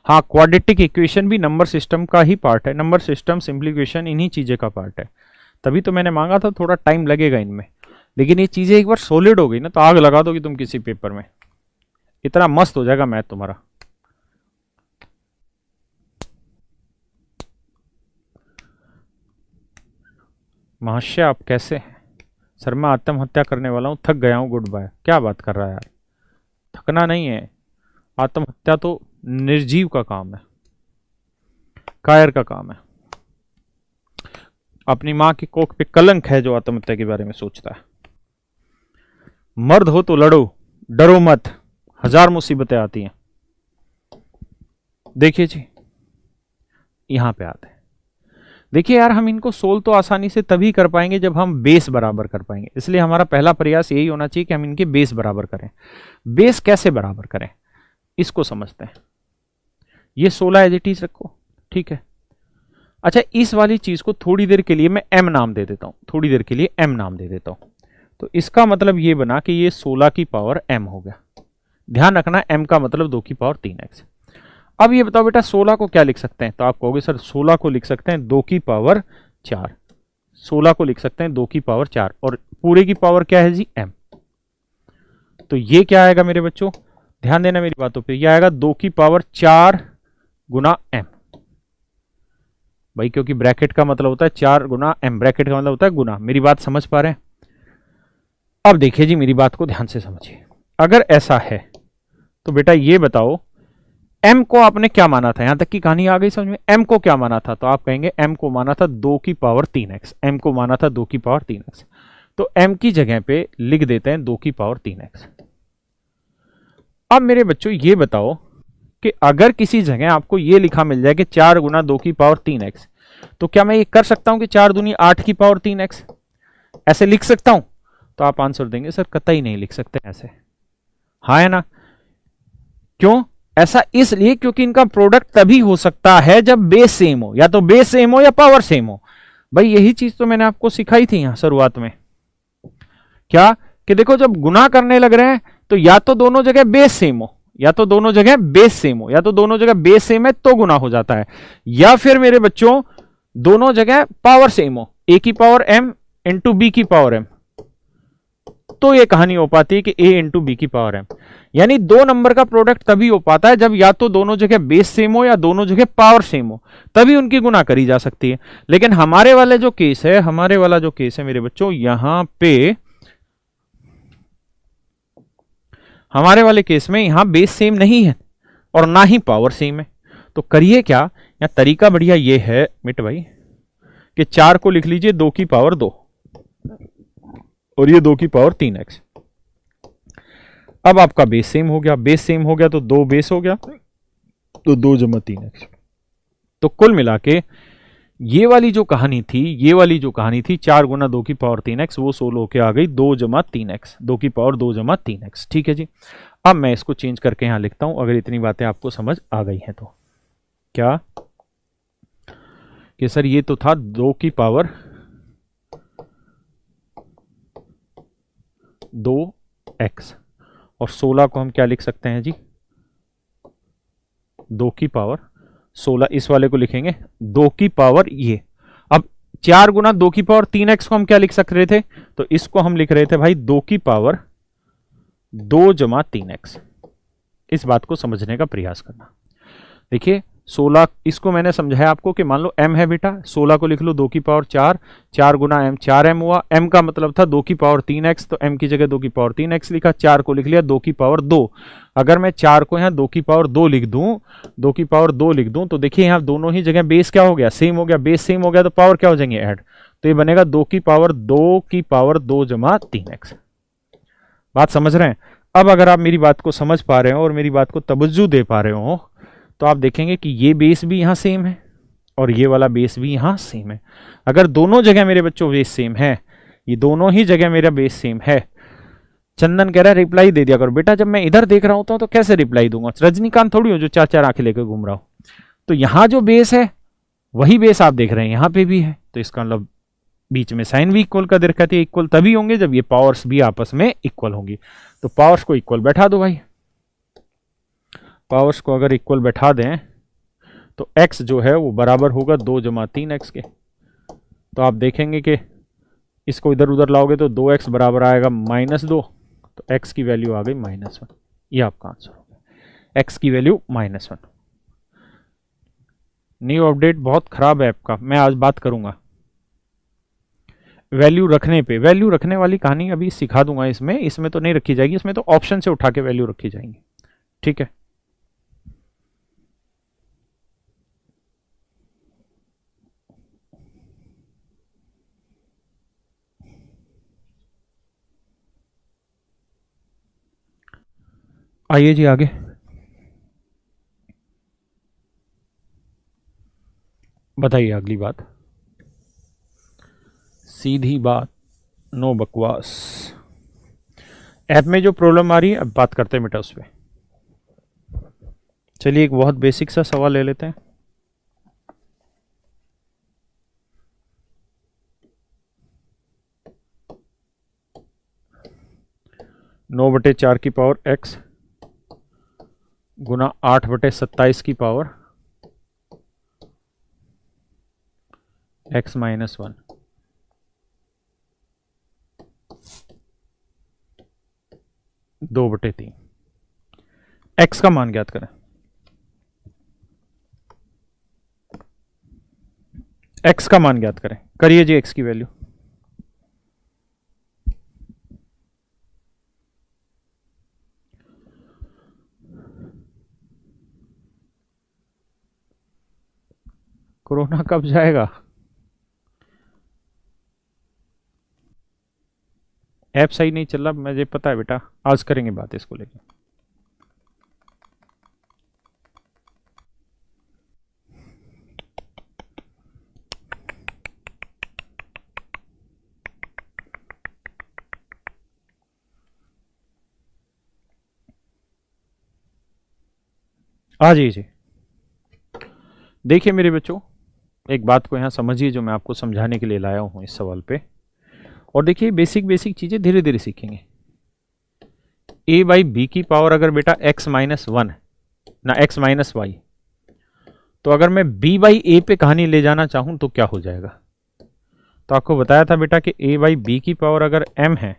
हाँ, क्वाड्रेटिक इक्वेशन भी नंबर सिस्टम का ही पार्ट है। नंबर सिस्टम, सिंप्लीफिकेशन इन्हीं चीजें का पार्ट है। तभी तो मैंने मांगा था, थोड़ा टाइम लगेगा इनमें, लेकिन ये चीजें एक बार सॉलिड हो गई ना तो आग लगा दोगी तुम किसी पेपर में, इतना मस्त हो जाएगा मैथ तुम्हारा। महाशय आप कैसे हैं? सर मैं आत्महत्या करने वाला हूं, थक गया हूं, गुड बाय। क्या बात कर रहा है यार, थकना नहीं है। आत्महत्या तो निर्जीव का काम है, कायर का काम है। अपनी मां की कोख पे कलंक है जो आत्महत्या के बारे में सोचता है। मर्द हो तो लड़ो, डरो मत, 1000 मुसीबतें आती हैं। देखिए जी यहां पे आते हैं। देखिए यार, हम इनको सोल्व तो आसानी से तभी कर पाएंगे जब हम बेस बराबर कर पाएंगे। इसलिए हमारा पहला प्रयास यही होना चाहिए कि हम इनके बेस बराबर करें। बेस कैसे बराबर करें इसको समझते हैं। ये 16 एज इट इज रखो, ठीक है। अच्छा, इस वाली चीज को थोड़ी देर के लिए मैं m नाम दे देता हूं, थोड़ी देर के लिए m नाम दे देता हूं। तो इसका मतलब ये बना कि ये 16 की पावर m हो गया। ध्यान रखना m का मतलब 2 की पावर 3x। अब ये बताओ बेटा 16 को क्या लिख सकते हैं? तो आप कहोगे सर 16 को लिख सकते हैं 2 की पावर 4। 16 को लिख सकते हैं 2 की पावर 4 और पूरे की पावर क्या है जी m। तो ये क्या आएगा मेरे बच्चों, ध्यान देना मेरी बातों पे, ये आएगा 2 की पावर 4 गुना m भाई, क्योंकि ब्रैकेट का मतलब होता है 4 गुना m, ब्रैकेट का मतलब होता है गुना। मेरी बात समझ पा रहे हैं? अब देखिए जी मेरी बात को ध्यान से समझिए, अगर ऐसा है तो बेटा ये बताओ m को आपने क्या माना था, यहां तक की कहानी आ गई समझ में। m को क्या माना था, तो आप कहेंगे m को माना था 2 की पावर 3x, m को माना था 2 की पावर 3x, तो m की जगह पे लिख देते हैं 2 की पावर 3x। अब मेरे बच्चों ये बताओ कि अगर किसी जगह आपको ये लिखा मिल जाए कि 4 गुना 2 की पावर 3x, तो क्या मैं ये कर सकता हूं कि 4 दूनी 8 की पावर 3x, ऐसे लिख सकता हूं? तो आप आंसर देंगे सर कतई नहीं लिख सकते ऐसे। हाँ है ना? क्यों ऐसा? इसलिए क्योंकि इनका प्रोडक्ट तभी हो सकता है जब बेस सेम हो, या तो बेस सेम हो या पावर सेम हो। भाई यही चीज तो मैंने आपको सिखाई थी यहां शुरुआत में, क्या कि देखो जब गुना करने लग रहे हैं तो या तो दोनों जगह बेस सेम हो, या तो दोनों जगह बेस सेम हो, या तो दोनों जगह बेस सेम है तो गुना हो जाता है, या फिर मेरे बच्चों दोनों जगह पावर सेम हो, a की पावर m इंटू बी की पावर m, तो ये कहानी हो पाती है कि a इंटू बी की पावर m। यानी 2 नंबर का प्रोडक्ट तभी हो पाता है जब या तो दोनों जगह बेस सेम हो या दोनों जगह पावर सेम हो, तभी उनकी गुना करी जा सकती है। लेकिन हमारे वाला जो केस है, हमारे वाला जो केस है मेरे बच्चों, यहां पे हमारे वाले केस में यहां बेस सेम नहीं है और ना ही पावर सेम है। तो करिए क्या, या तरीका बढ़िया ये है मिट भाई कि 4 को लिख लीजिए 2 की पावर 2 और ये 2 की पावर 3x। अब आपका बेस सेम हो गया, बेस सेम हो गया तो 2 बेस हो गया, तो 2 जमा 3x। तो कुल मिला के ये वाली जो कहानी थी, ये वाली जो कहानी थी 4 गुना 2 की पावर 3x, वो 16 होके आ गई 2 जमा 3x, 2 की पावर 2 जमा 3x। ठीक है जी। अब मैं इसको चेंज करके यहां लिखता हूं, अगर इतनी बातें आपको समझ आ गई हैं तो। क्या कि सर ये तो था 2 की पावर 2x और 16 को हम क्या लिख सकते हैं जी, 2 की पावर 16, इस वाले को लिखेंगे 2 की पावर ये। अब 4 गुना 2 की पावर 3x को हम क्या लिख सक रहे थे, तो इसको हम लिख रहे थे भाई 2 की पावर 2 जमा 3x। इस बात को समझने का प्रयास करना। देखिए 16, इसको मैंने समझाया आपको कि मान लो m है बेटा, 16 को लिख लो 2 की पावर 4, 4 गुना m 4m हुआ, m का मतलब था 2 की पावर 3x, तो m की जगह 2 की पावर 3x लिखा, 4 को लिख लिया 2 की पावर 2। अगर मैं 4 को यहाँ 2 की पावर 2 लिख दूं, 2 की पावर 2 लिख दूं, तो देखिए यहाँ दोनों ही जगह बेस क्या हो गया, सेम हो गया, बेस सेम हो गया तो पावर क्या हो जाएंगे, ऐड। तो ये बनेगा 2 की पावर 2 जमा 3x। बात समझ रहे हैं? अब अगर आप मेरी बात को समझ पा रहे हो और मेरी बात को तवज्जो दे पा रहे हो, तो आप देखेंगे कि ये बेस भी यहां सेम है और ये वाला बेस भी यहां सेम है। अगर दोनों जगह मेरे बच्चों बेस सेम है, ये दोनों ही जगह मेरा बेस सेम है। चंदन कह रहा है रिप्लाई दे दिया करो। बेटा जब मैं इधर देख रहा होता हूं तो कैसे रिप्लाई दूंगा, रजनीकांत थोड़ी हो जो 4-4 आंखें लेकर घूम रहा हो। तो यहां जो बेस है वही बेस आप देख रहे हैं यहां पे भी है, तो इसका मतलब बीच में साइन भी इक्वल का दिक्कत है। इक्वल तभी होंगे जब ये पावर्स भी आपस में इक्वल होंगी। तो पावर्स को इक्वल बैठा दो भाई, पावर्स को अगर इक्वल बैठा दें तो x जो है वो बराबर होगा 2 जमा 3x के। तो आप देखेंगे कि इसको इधर उधर लाओगे तो 2x बराबर आएगा -2, तो x की वैल्यू आ गई -1। ये आपका आंसर हो गया, x की वैल्यू -1। न्यू अपडेट बहुत खराब है आपका, मैं आज बात करूंगा वैल्यू रखने पे। वैल्यू रखने वाली कहानी अभी सिखा दूंगा, इसमें तो नहीं रखी जाएगी, इसमें तो ऑप्शन से उठा के वैल्यू रखी जाएंगी। ठीक है, आइए जी आगे। बताइए अगली बात, सीधी बात, नो बकवास। ऐप में जो प्रॉब्लम आ रही है अब बात करते हैं बेटा उस पर। चलिए एक बहुत बेसिक सा सवाल ले लेते हैं। नौ बटे 4 की पावर x गुना 8 बटे 27 की पावर x -1। 2/3। x का मान ज्ञात करें। x का मान ज्ञात करें, करिए जी x की वैल्यू। कोरोना कब जाएगा? ऐप सही नहीं चल रहा, मुझे पता है बेटा, आज करेंगे बात इसको लेकर। आ जाइए जी। देखिए मेरे बच्चों, एक बात को यहाँ समझिए जो मैं आपको समझाने के लिए लाया हूँ इस सवाल पे। और देखिए बेसिक बेसिक चीजें धीरे धीरे सीखेंगे। a बाई बी की पावर अगर बेटा x माइनस वन ना x माइनस वाई, तो अगर मैं b बाई ए पे कहानी ले जाना चाहूं तो क्या हो जाएगा? तो आपको बताया था बेटा कि a बाई बी की पावर अगर m है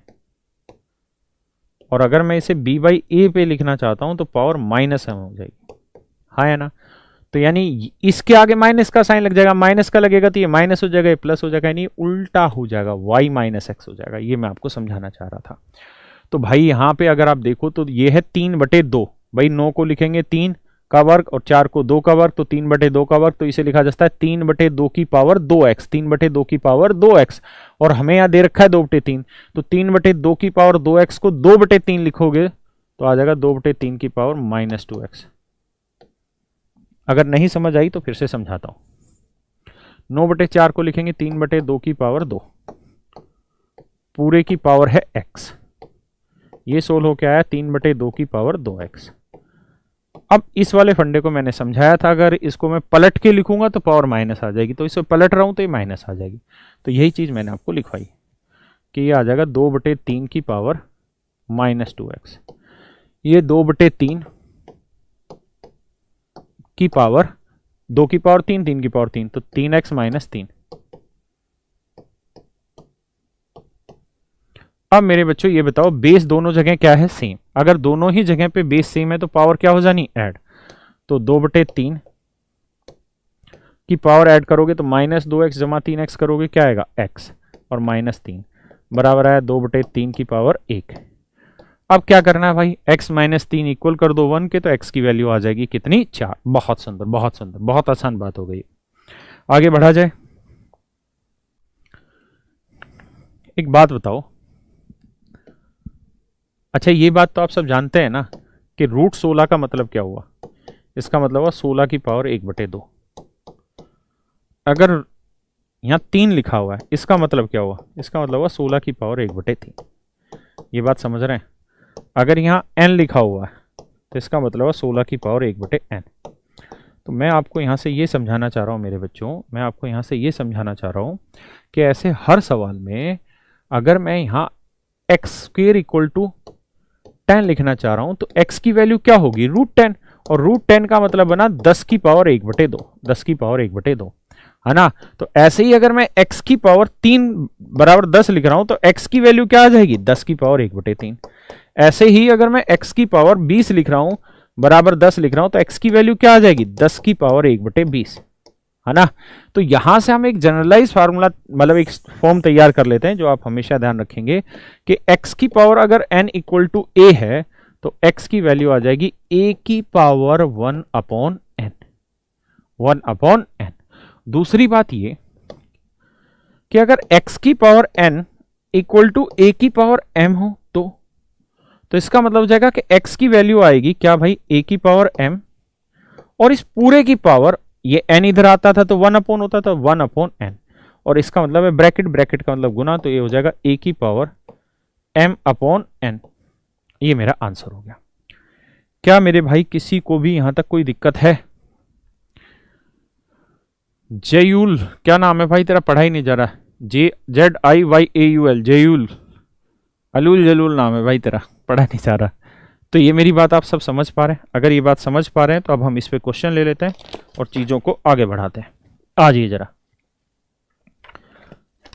और अगर मैं इसे b बाई ए पे लिखना चाहता हूं तो पावर माइनस m हो जाएगी। हाँ है ना? तो यानी इसके आगे माइनस का साइन लग जाएगा, माइनस का लगेगा तो ये माइनस हो जाएगा, ये प्लस हो जाएगा, यानी उल्टा हो जाएगा, y माइनस एक्स हो जाएगा। ये मैं आपको समझाना चाह रहा था। तो भाई यहाँ पे अगर आप देखो तो ये है 3/2। भाई 9 को लिखेंगे 3 का वर्ग और 4 को 2 का वर्ग, तो 3/2 का वर्ग, तो इसे लिखा जाता है 3/2 की पावर 2x, 3/2 की पावर 2x। और हमें यहाँ दे रखा है 2/3, तो 3/2 की पावर 2x को 2/3 लिखोगे तो आ जाएगा 2/3 की पावर माइनस 2x। अगर नहीं समझ आई तो फिर से समझाता हूं। 9/4 को लिखेंगे 3/2 की पावर 2, पूरे की पावर है x। ये सोल्व होके आया 3/2 की पावर 2x। अब इस वाले फंडे को मैंने समझाया था, अगर इसको मैं पलट के लिखूंगा तो पावर माइनस आ जाएगी, तो इसे पलट रहा हूं तो ये माइनस आ जाएगी। तो यही चीज मैंने आपको लिखवाई कि ये आ जाएगा 2/3 की पावर माइनस 2x। ये 2/3 की पावर 2 की पावर 3, 3 की पावर 3, तो 3x माइनस 3। अब मेरे बच्चों ये बताओ, बेस दोनों जगह क्या है? सेम। अगर दोनों ही जगह पे बेस सेम है तो पावर क्या हो जानी? ऐड। तो 2/3 की पावर ऐड करोगे तो माइनस 2x जमा 3x करोगे, क्या आएगा? x, और माइनस 3 बराबर आया 2/3 की पावर 1। अब क्या करना है भाई? x माइनस 3 इक्वल कर दो 1 के, तो x की वैल्यू आ जाएगी कितनी? 4। बहुत सुंदर, बहुत सुंदर, बहुत आसान बात हो गई। आगे बढ़ा जाए। एक बात बताओ, अच्छा ये बात तो आप सब जानते हैं ना कि रूट 16 का मतलब क्या हुआ? इसका मतलब हुआ 16 की पावर 1/2। अगर यहाँ 3 लिखा हुआ है, इसका मतलब क्या हुआ? इसका मतलब हुआ 16 की पावर 1/3। ये बात समझ रहे हैं? अगर यहाँ n लिखा हुआ है तो इसका मतलब है 16 की पावर 1/n। तो मैं आपको यहाँ से ये समझाना चाह रहा हूँ मेरे बच्चों, मैं आपको यहाँ से ये समझाना चाह रहा हूँ कि ऐसे हर सवाल में अगर मैं यहाँ x² इक्वल टू 10 लिखना चाह रहा हूँ तो x की वैल्यू क्या होगी? √10। और √10 का मतलब बना 10 की पावर 1/2, 10 की पावर 1/2, है ना? तो ऐसे ही अगर मैं x की पावर 3 बराबर 10 लिख रहा हूं तो x की वैल्यू क्या आ जाएगी? 10 की पावर 1/3। ऐसे ही अगर मैं x की पावर 20 लिख रहा हूं बराबर 10 लिख रहा हूं तो x की वैल्यू क्या आ जाएगी? 10 की पावर 1/20, है ना? तो यहां से हम एक जनरलाइज फार्मूला, मतलब एक फॉर्म तैयार कर लेते हैं जो आप हमेशा ध्यान रखेंगे कि x की पावर अगर n इक्वल टू a है तो x की वैल्यू आ जाएगी a की पावर 1/n, 1/n। दूसरी बात ये कि अगर x की power n equal to a की पावर m हो तो इसका मतलब हो जाएगा कि x की वैल्यू आएगी क्या भाई? a की पावर m, और इस पूरे की पावर, ये n इधर आता था तो 1/n होता था, 1/n, और इसका मतलब है ब्रैकेट, ब्रैकेट का मतलब गुना, तो ये हो जाएगा a की पावर m/n। ये मेरा आंसर हो गया। क्या मेरे भाई किसी को भी यहां तक कोई दिक्कत है? जयूल, क्या नाम है भाई तेरा? पढ़ाई नहीं जा रहा। JZIYAUL, जयूल, अलूल जलूल नाम है भाई तेरा, पढ़ा नहीं जा रहा। तो ये मेरी बात आप सब समझ पा रहे हैं? अगर ये बात समझ पा रहे हैं तो अब हम इस पे क्वेश्चन ले लेते हैं और चीजों को आगे बढ़ाते हैं। आ जाइए जरा।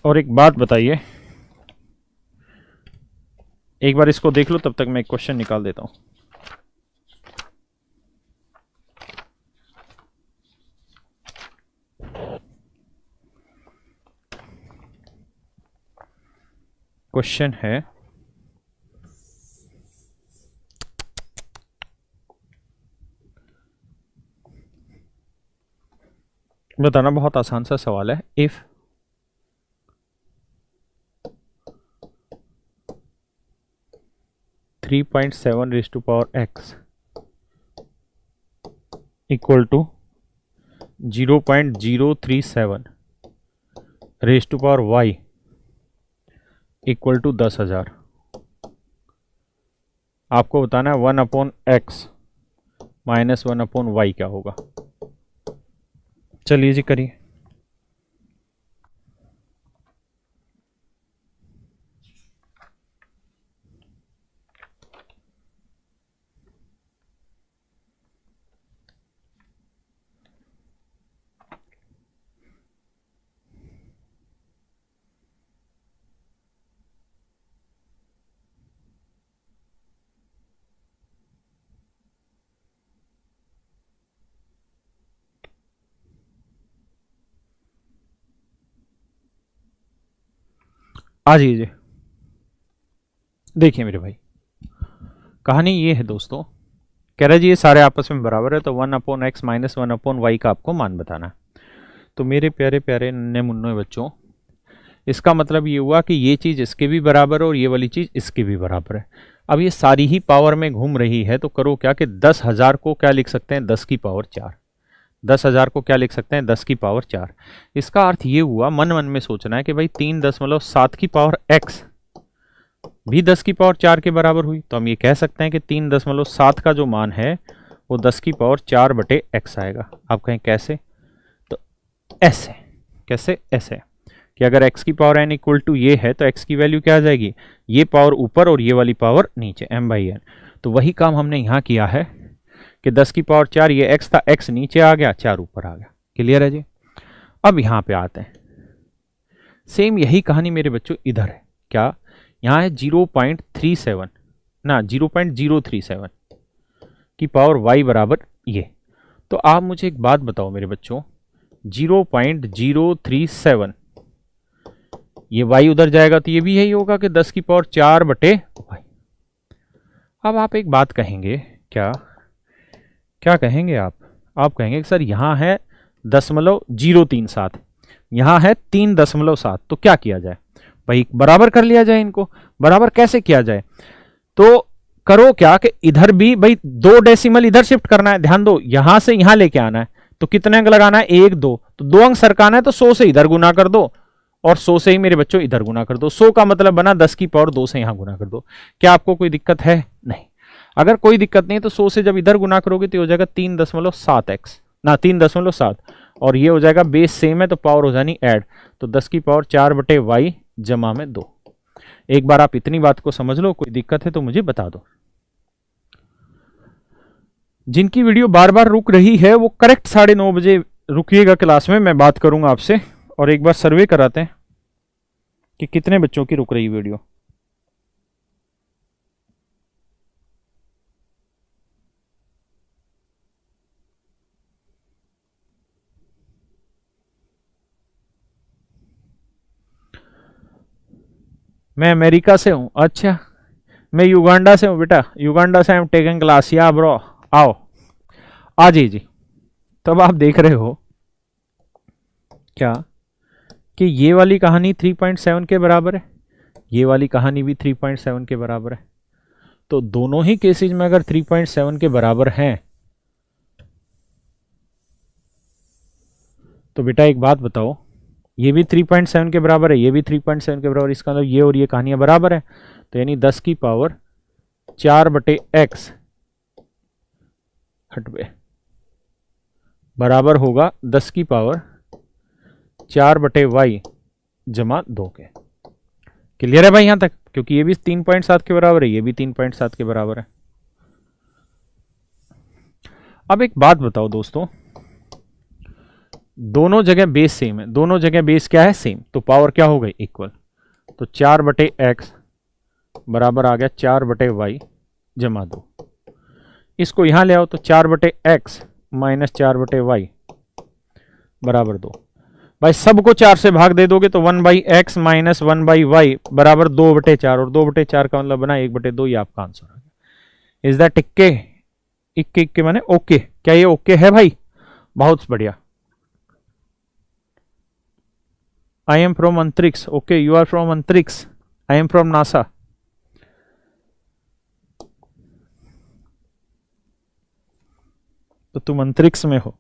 और एक बात बताइए, एक बार इसको देख लो, तब तक मैं एक क्वेश्चन निकाल देता हूं। क्वेश्चन है, बताना, बहुत आसान सा सवाल है। If three 3.7 raise to power x equal to 0.037 raise to power y equal to 10,000, आपको बताना है 1/x माइनस 1/y क्या होगा। चलिए जी करिए। आ जाइए। देखिए मेरे भाई, कहानी ये है दोस्तों, कह रहा जी ये सारे आपस में बराबर है, तो 1/x माइनस 1/y का आपको मान बताना है। तो मेरे प्यारे प्यारे नन्हे मुन्ने बच्चों, इसका मतलब ये हुआ कि ये चीज़ इसके भी बराबर है और ये वाली चीज़ इसके भी बराबर है। अब ये सारी ही पावर में घूम रही है, तो करो क्या कि 10,000 को क्या लिख सकते हैं, 10 की पावर 4। 10,000 को क्या लिख सकते हैं, 10 की पावर 4। इसका अर्थ ये हुआ, मन मन में सोचना है कि भाई 3.7 की पावर x भी 10 की पावर 4 के बराबर हुई। तो हम ये कह सकते हैं कि 3.7 का जो मान है वो 10 की पावर 4 बटे x आएगा। आप कहें कैसे, तो ऐसे। कैसे, ऐसे कि अगर x की पावर n इक्वल टू ये है, तो x की वैल्यू क्या आ जाएगी, ये पावर ऊपर और ये वाली पावर नीचे, m/n। तो वही काम हमने यहाँ किया है कि 10 की पावर 4 ये x था, x नीचे आ गया, 4 ऊपर आ गया। क्लियर है जी। अब यहाँ पे आते हैं, सेम यही कहानी मेरे बच्चों इधर है। क्या, यहाँ है 0.37 ना 0.037 की पावर y बराबर ये। तो आप मुझे एक बात बताओ मेरे बच्चों, 0.037 ये y उधर जाएगा तो ये भी यही होगा कि 10 की पावर 4 बटे y। अब आप एक बात कहेंगे, क्या क्या कहेंगे आप कहेंगे कि सर यहाँ है 0.037, यहाँ है 3.7, तो क्या किया जाए भाई, बराबर कर लिया जाए इनको। बराबर कैसे किया जाए, तो करो क्या कि इधर भी भाई 2 डेसिमल इधर शिफ्ट करना है। ध्यान दो, यहां से यहां लेके आना है, तो कितने अंक लगाना है, 1 2, तो 2 अंक सरकाना है, तो 100 से इधर गुना कर दो और 100 से ही मेरे बच्चों इधर गुना कर दो। 100 का मतलब बना 10 की पावर 2 से यहां गुना कर दो। क्या आपको कोई दिक्कत है, नहीं। अगर कोई दिक्कत नहीं है तो 100 से जब इधर गुना करोगे तो हो जाएगा 3.7x ना 3.7, और ये हो जाएगा बेस सेम है तो पावर हो जानी ऐड, तो 10 की पावर 4 बटे y जमा में 2। एक बार आप इतनी बात को समझ लो, कोई दिक्कत है तो मुझे बता दो। जिनकी वीडियो बार बार रुक रही है वो करेक्ट 9:30 बजे रुकिएगा क्लास में, मैं बात करूंगा आपसे। और एक बार सर्वे कराते हैं कि कितने बच्चों की रुक रही वीडियो। मैं अमेरिका से हूं, अच्छा। मैं युगांडा से हूं बेटा, युगांडा से आई एम टेकिंग क्लास, या ब्रो आओ, आ जी। तब आप देख रहे हो क्या कि ये वाली कहानी 3.7 के बराबर है, ये वाली कहानी भी 3.7 के बराबर है। तो दोनों ही केसेज में अगर 3.7 के बराबर हैं, तो बेटा एक बात बताओ, ये भी 3.7 के बराबर है, ये भी 3.7 के बराबर, इसका मतलब ये और ये कहानियां बराबर है। तो यानी 10 की पावर 4 बटे x हटवे बराबर होगा 10 की पावर 4 बटे y जमा 2 के। क्लियर है भाई यहां तक, क्योंकि ये भी 3.7 के बराबर है, ये भी 3.7 के बराबर है। अब एक बात बताओ दोस्तों, दोनों जगह बेस सेम है, दोनों जगह बेस क्या है, सेम, तो पावर क्या हो गई, इक्वल। तो 4 बटे x बराबर आ गया 4/y जमा 2। इसको यहां ले आओ तो 4/x माइनस 4/y बराबर 2। भाई सबको 4 से भाग दे दोगे तो 1/x माइनस 1/y बराबर 2/4, और 2/4 का मतलब बना 1/2। ये आपका आंसर आ गया। इज दैट इक्के? इक्के इक्के माने ओके। क्या ये ओके है भाई? बहुत बढ़िया। आई एम फ्रॉम अंतरिक्ष। ओके, यू आर फ्रॉम अंतरिक्ष। I am from NASA. तो तुम अंतरिक्ष में हो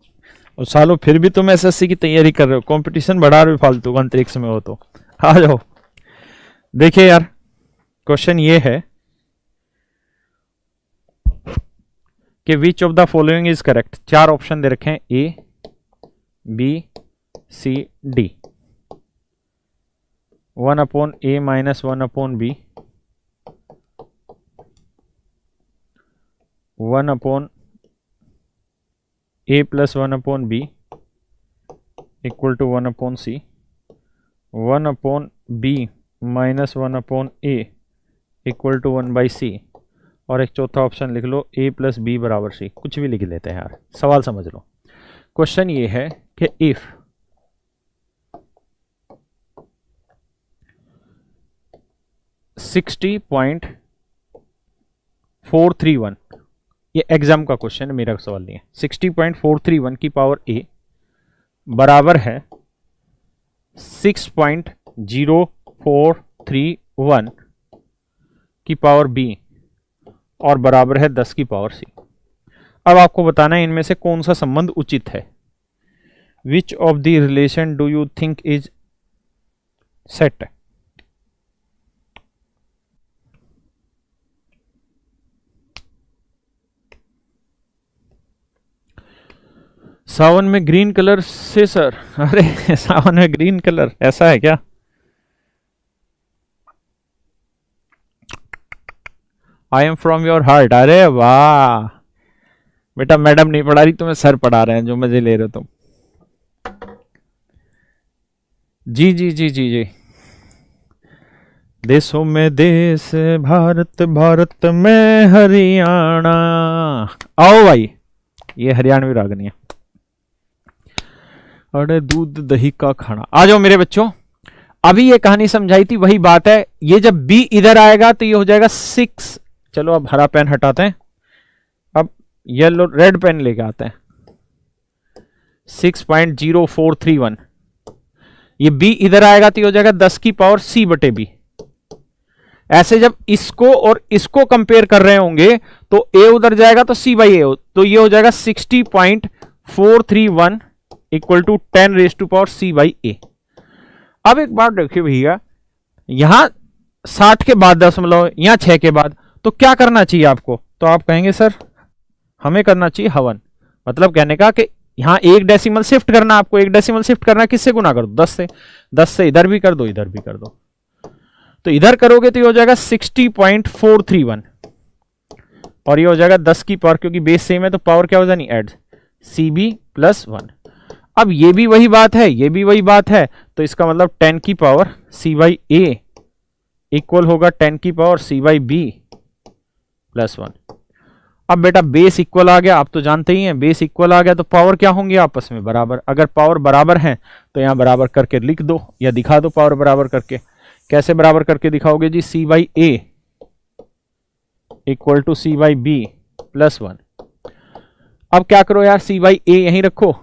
और सालों फिर भी तुम एसएससी की तैयारी कर रहे हो, कंपटीशन बढ़ा रहे हो फालतू। अंतरिक्ष में हो तो आ जाओ। देखिए यार, क्वेश्चन ये है कि which of the following is correct. 4 option दे रखे हैं, A B C D. 1/a minus 1/b, 1/a plus 1/b equal to 1/c, 1/b minus 1/a equal to 1/c, और एक चौथा ऑप्शन लिख लो a प्लस बी बराबर c। कुछ भी लिख लेते हैं यार, सवाल समझ लो। क्वेश्चन ये है कि इफ 60.431, ये एग्जाम का क्वेश्चन है, मेरा सवाल नहीं है। 60.431 की पावर a बराबर है 6.0431 की पावर b और बराबर है 10 की पावर c। अब आपको बताना है इनमें से कौन सा संबंध उचित है। Which of the relation do you think is set. Sawan में ग्रीन कलर से सर? अरे सावन में ग्रीन कलर, ऐसा है क्या? I am from your heart. अरे वाह बेटा, मैडम नहीं पढ़ा रही, तुम्हें सर पढ़ा रहे हैं, जो मजे ले रहे हो तुम। जी जी जी जी जी। देशों में देश भारत, भारत में हरियाणा। आओ भाई, ये हरियाणवी रागनी है। अरे दूध दही का खाना। आ जाओ मेरे बच्चों, अभी ये कहानी समझाई थी, वही बात है। ये जब b इधर आएगा तो ये हो जाएगा 6। चलो अब हरा पेन हटाते हैं, अब येलो रेड पेन लेके आते हैं। 6.0431, ये b इधर आएगा तो ये हो जाएगा 10 की पावर c/b। ऐसे जब इसको और इसको कंपेयर कर रहे होंगे तो a उधर जाएगा तो c/a, तो ये हो जाएगा 60.431 इक्वल टू 10 c/a। अब एक बात देखिए भैया, यहां 60 के बाद दशमलव, यहां 6 के बाद, तो क्या करना चाहिए आपको? तो आप कहेंगे सर हमें करना चाहिए हवन। मतलब कहने का कि यहां एक डेसिमल शिफ्ट करना, आपको एक डेसिमल शिफ्ट करना, किससे गुना कर दो? 10 से। 10 से इधर भी कर दो, इधर भी कर दो। तो इधर करोगे तो ये हो जाएगा 60.431 और ये हो जाएगा 10 की पावर, क्योंकि बेस सेम है तो पावर क्या हो जानी? Add cb plus 1। अब ये भी वही बात है, ये भी वही बात है, तो इसका मतलब 10 की पावर c/a इक्वल होगा 10 की पावर c/b प्लस 1। अब बेटा बेस इक्वल आ गया, आप तो जानते ही हैं बेस इक्वल आ गया तो पावर क्या होंगे आपस में? बराबर। अगर पावर बराबर है तो यहां बराबर करके लिख दो या दिखा दो पावर बराबर करके। कैसे बराबर करके दिखाओगे जी? c/a equal to c/b plus 1। अब क्या करो यार, c/a यहीं रखो,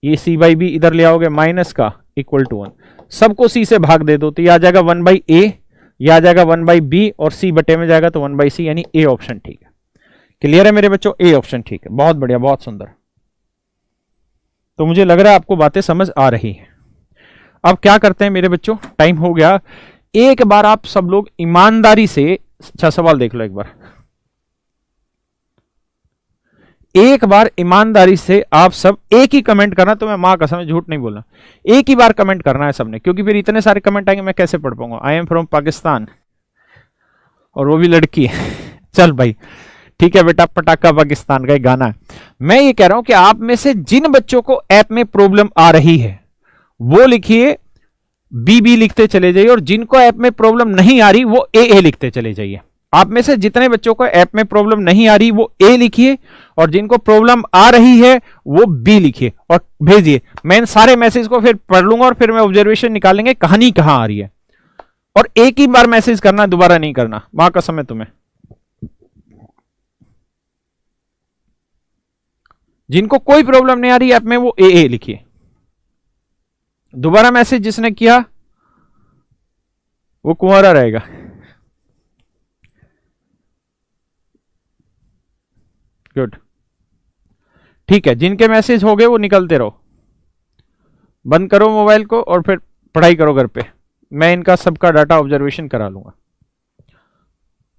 ये c/b इधर ले आओगे माइनस का इक्वल टू 1। सबको c से भाग दे दो तो ये आ जाएगा 1/a, ये आ जाएगा 1/b और c बटे में जाएगा तो 1/c, यानी a ऑप्शन ठीक है। क्लियर है मेरे बच्चों? a ऑप्शन ठीक है। बहुत बढ़िया, बहुत सुंदर। तो मुझे लग रहा है आपको बातें समझ आ रही है। अब क्या करते हैं मेरे बच्चों, टाइम हो गया। एक बार आप सब लोग ईमानदारी से, अच्छा सवाल देख लो एक बार, एक बार ईमानदारी से आप सब एक ही कमेंट करना। तो मैं मां कसम झूठ नहीं बोलना, एक ही बार कमेंट करना है सबने, क्योंकि फिर इतने सारे कमेंट आएंगे मैं कैसे पढ़ पाऊंगा। आई एम फ्रॉम पाकिस्तान, और वो भी लड़की है। चल भाई ठीक है बेटा, पटाखा पाकिस्तान का एक गाना है। मैं ये कह रहा हूं कि आप में से जिन बच्चों को ऐप में प्रॉब्लम आ रही है वो लिखिए बी बी लिखते चले जाइए, और जिनको ऐप में प्रॉब्लम नहीं आ रही वो ए लिखते चले जाइए। आप में से जितने बच्चों को ऐप में प्रॉब्लम नहीं आ रही वो ए लिखिए, और जिनको प्रॉब्लम आ रही है वो बी लिखिए और भेजिए। मैं इन सारे मैसेज को फिर पढ़ लूंगा और फिर मैं ऑब्जर्वेशन निकालेंगे कहानी कहां आ रही है। और एक ही बार मैसेज करना, दोबारा नहीं करना, मां कसम है तुम्हें। जिनको कोई प्रॉब्लम नहीं आ रही ऐप में वो ए लिखिए। दोबारा मैसेज जिसने किया वो कुंवारा रहेगा। गुड, ठीक है। जिनके मैसेज हो गए वो निकलते रहो, बंद करो मोबाइल को और फिर पढ़ाई करो घर पे। मैं इनका सबका डाटा ऑब्जर्वेशन करा लूंगा।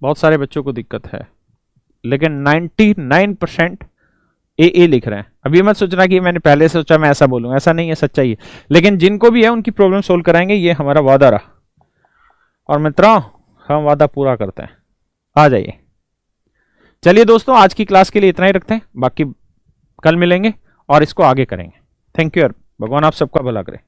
बहुत सारे बच्चों को दिक्कत है, लेकिन 99% ए लिख रहे हैं। अभी मत सोचना कि मैंने पहले सोचा मैं ऐसा बोलूंगा, ऐसा नहीं है, सच्चाई है। लेकिन जिनको भी है उनकी प्रॉब्लम सोल्व कराएंगे, ये हमारा वादा रहा। और मित्रों, हम वादा पूरा करते हैं, आ जाइए। चलिए दोस्तों, आज की क्लास के लिए इतना ही रखते हैं, बाकी कल मिलेंगे और इसको आगे करेंगे। थैंक यू यार, भगवान आप सबका भला करे।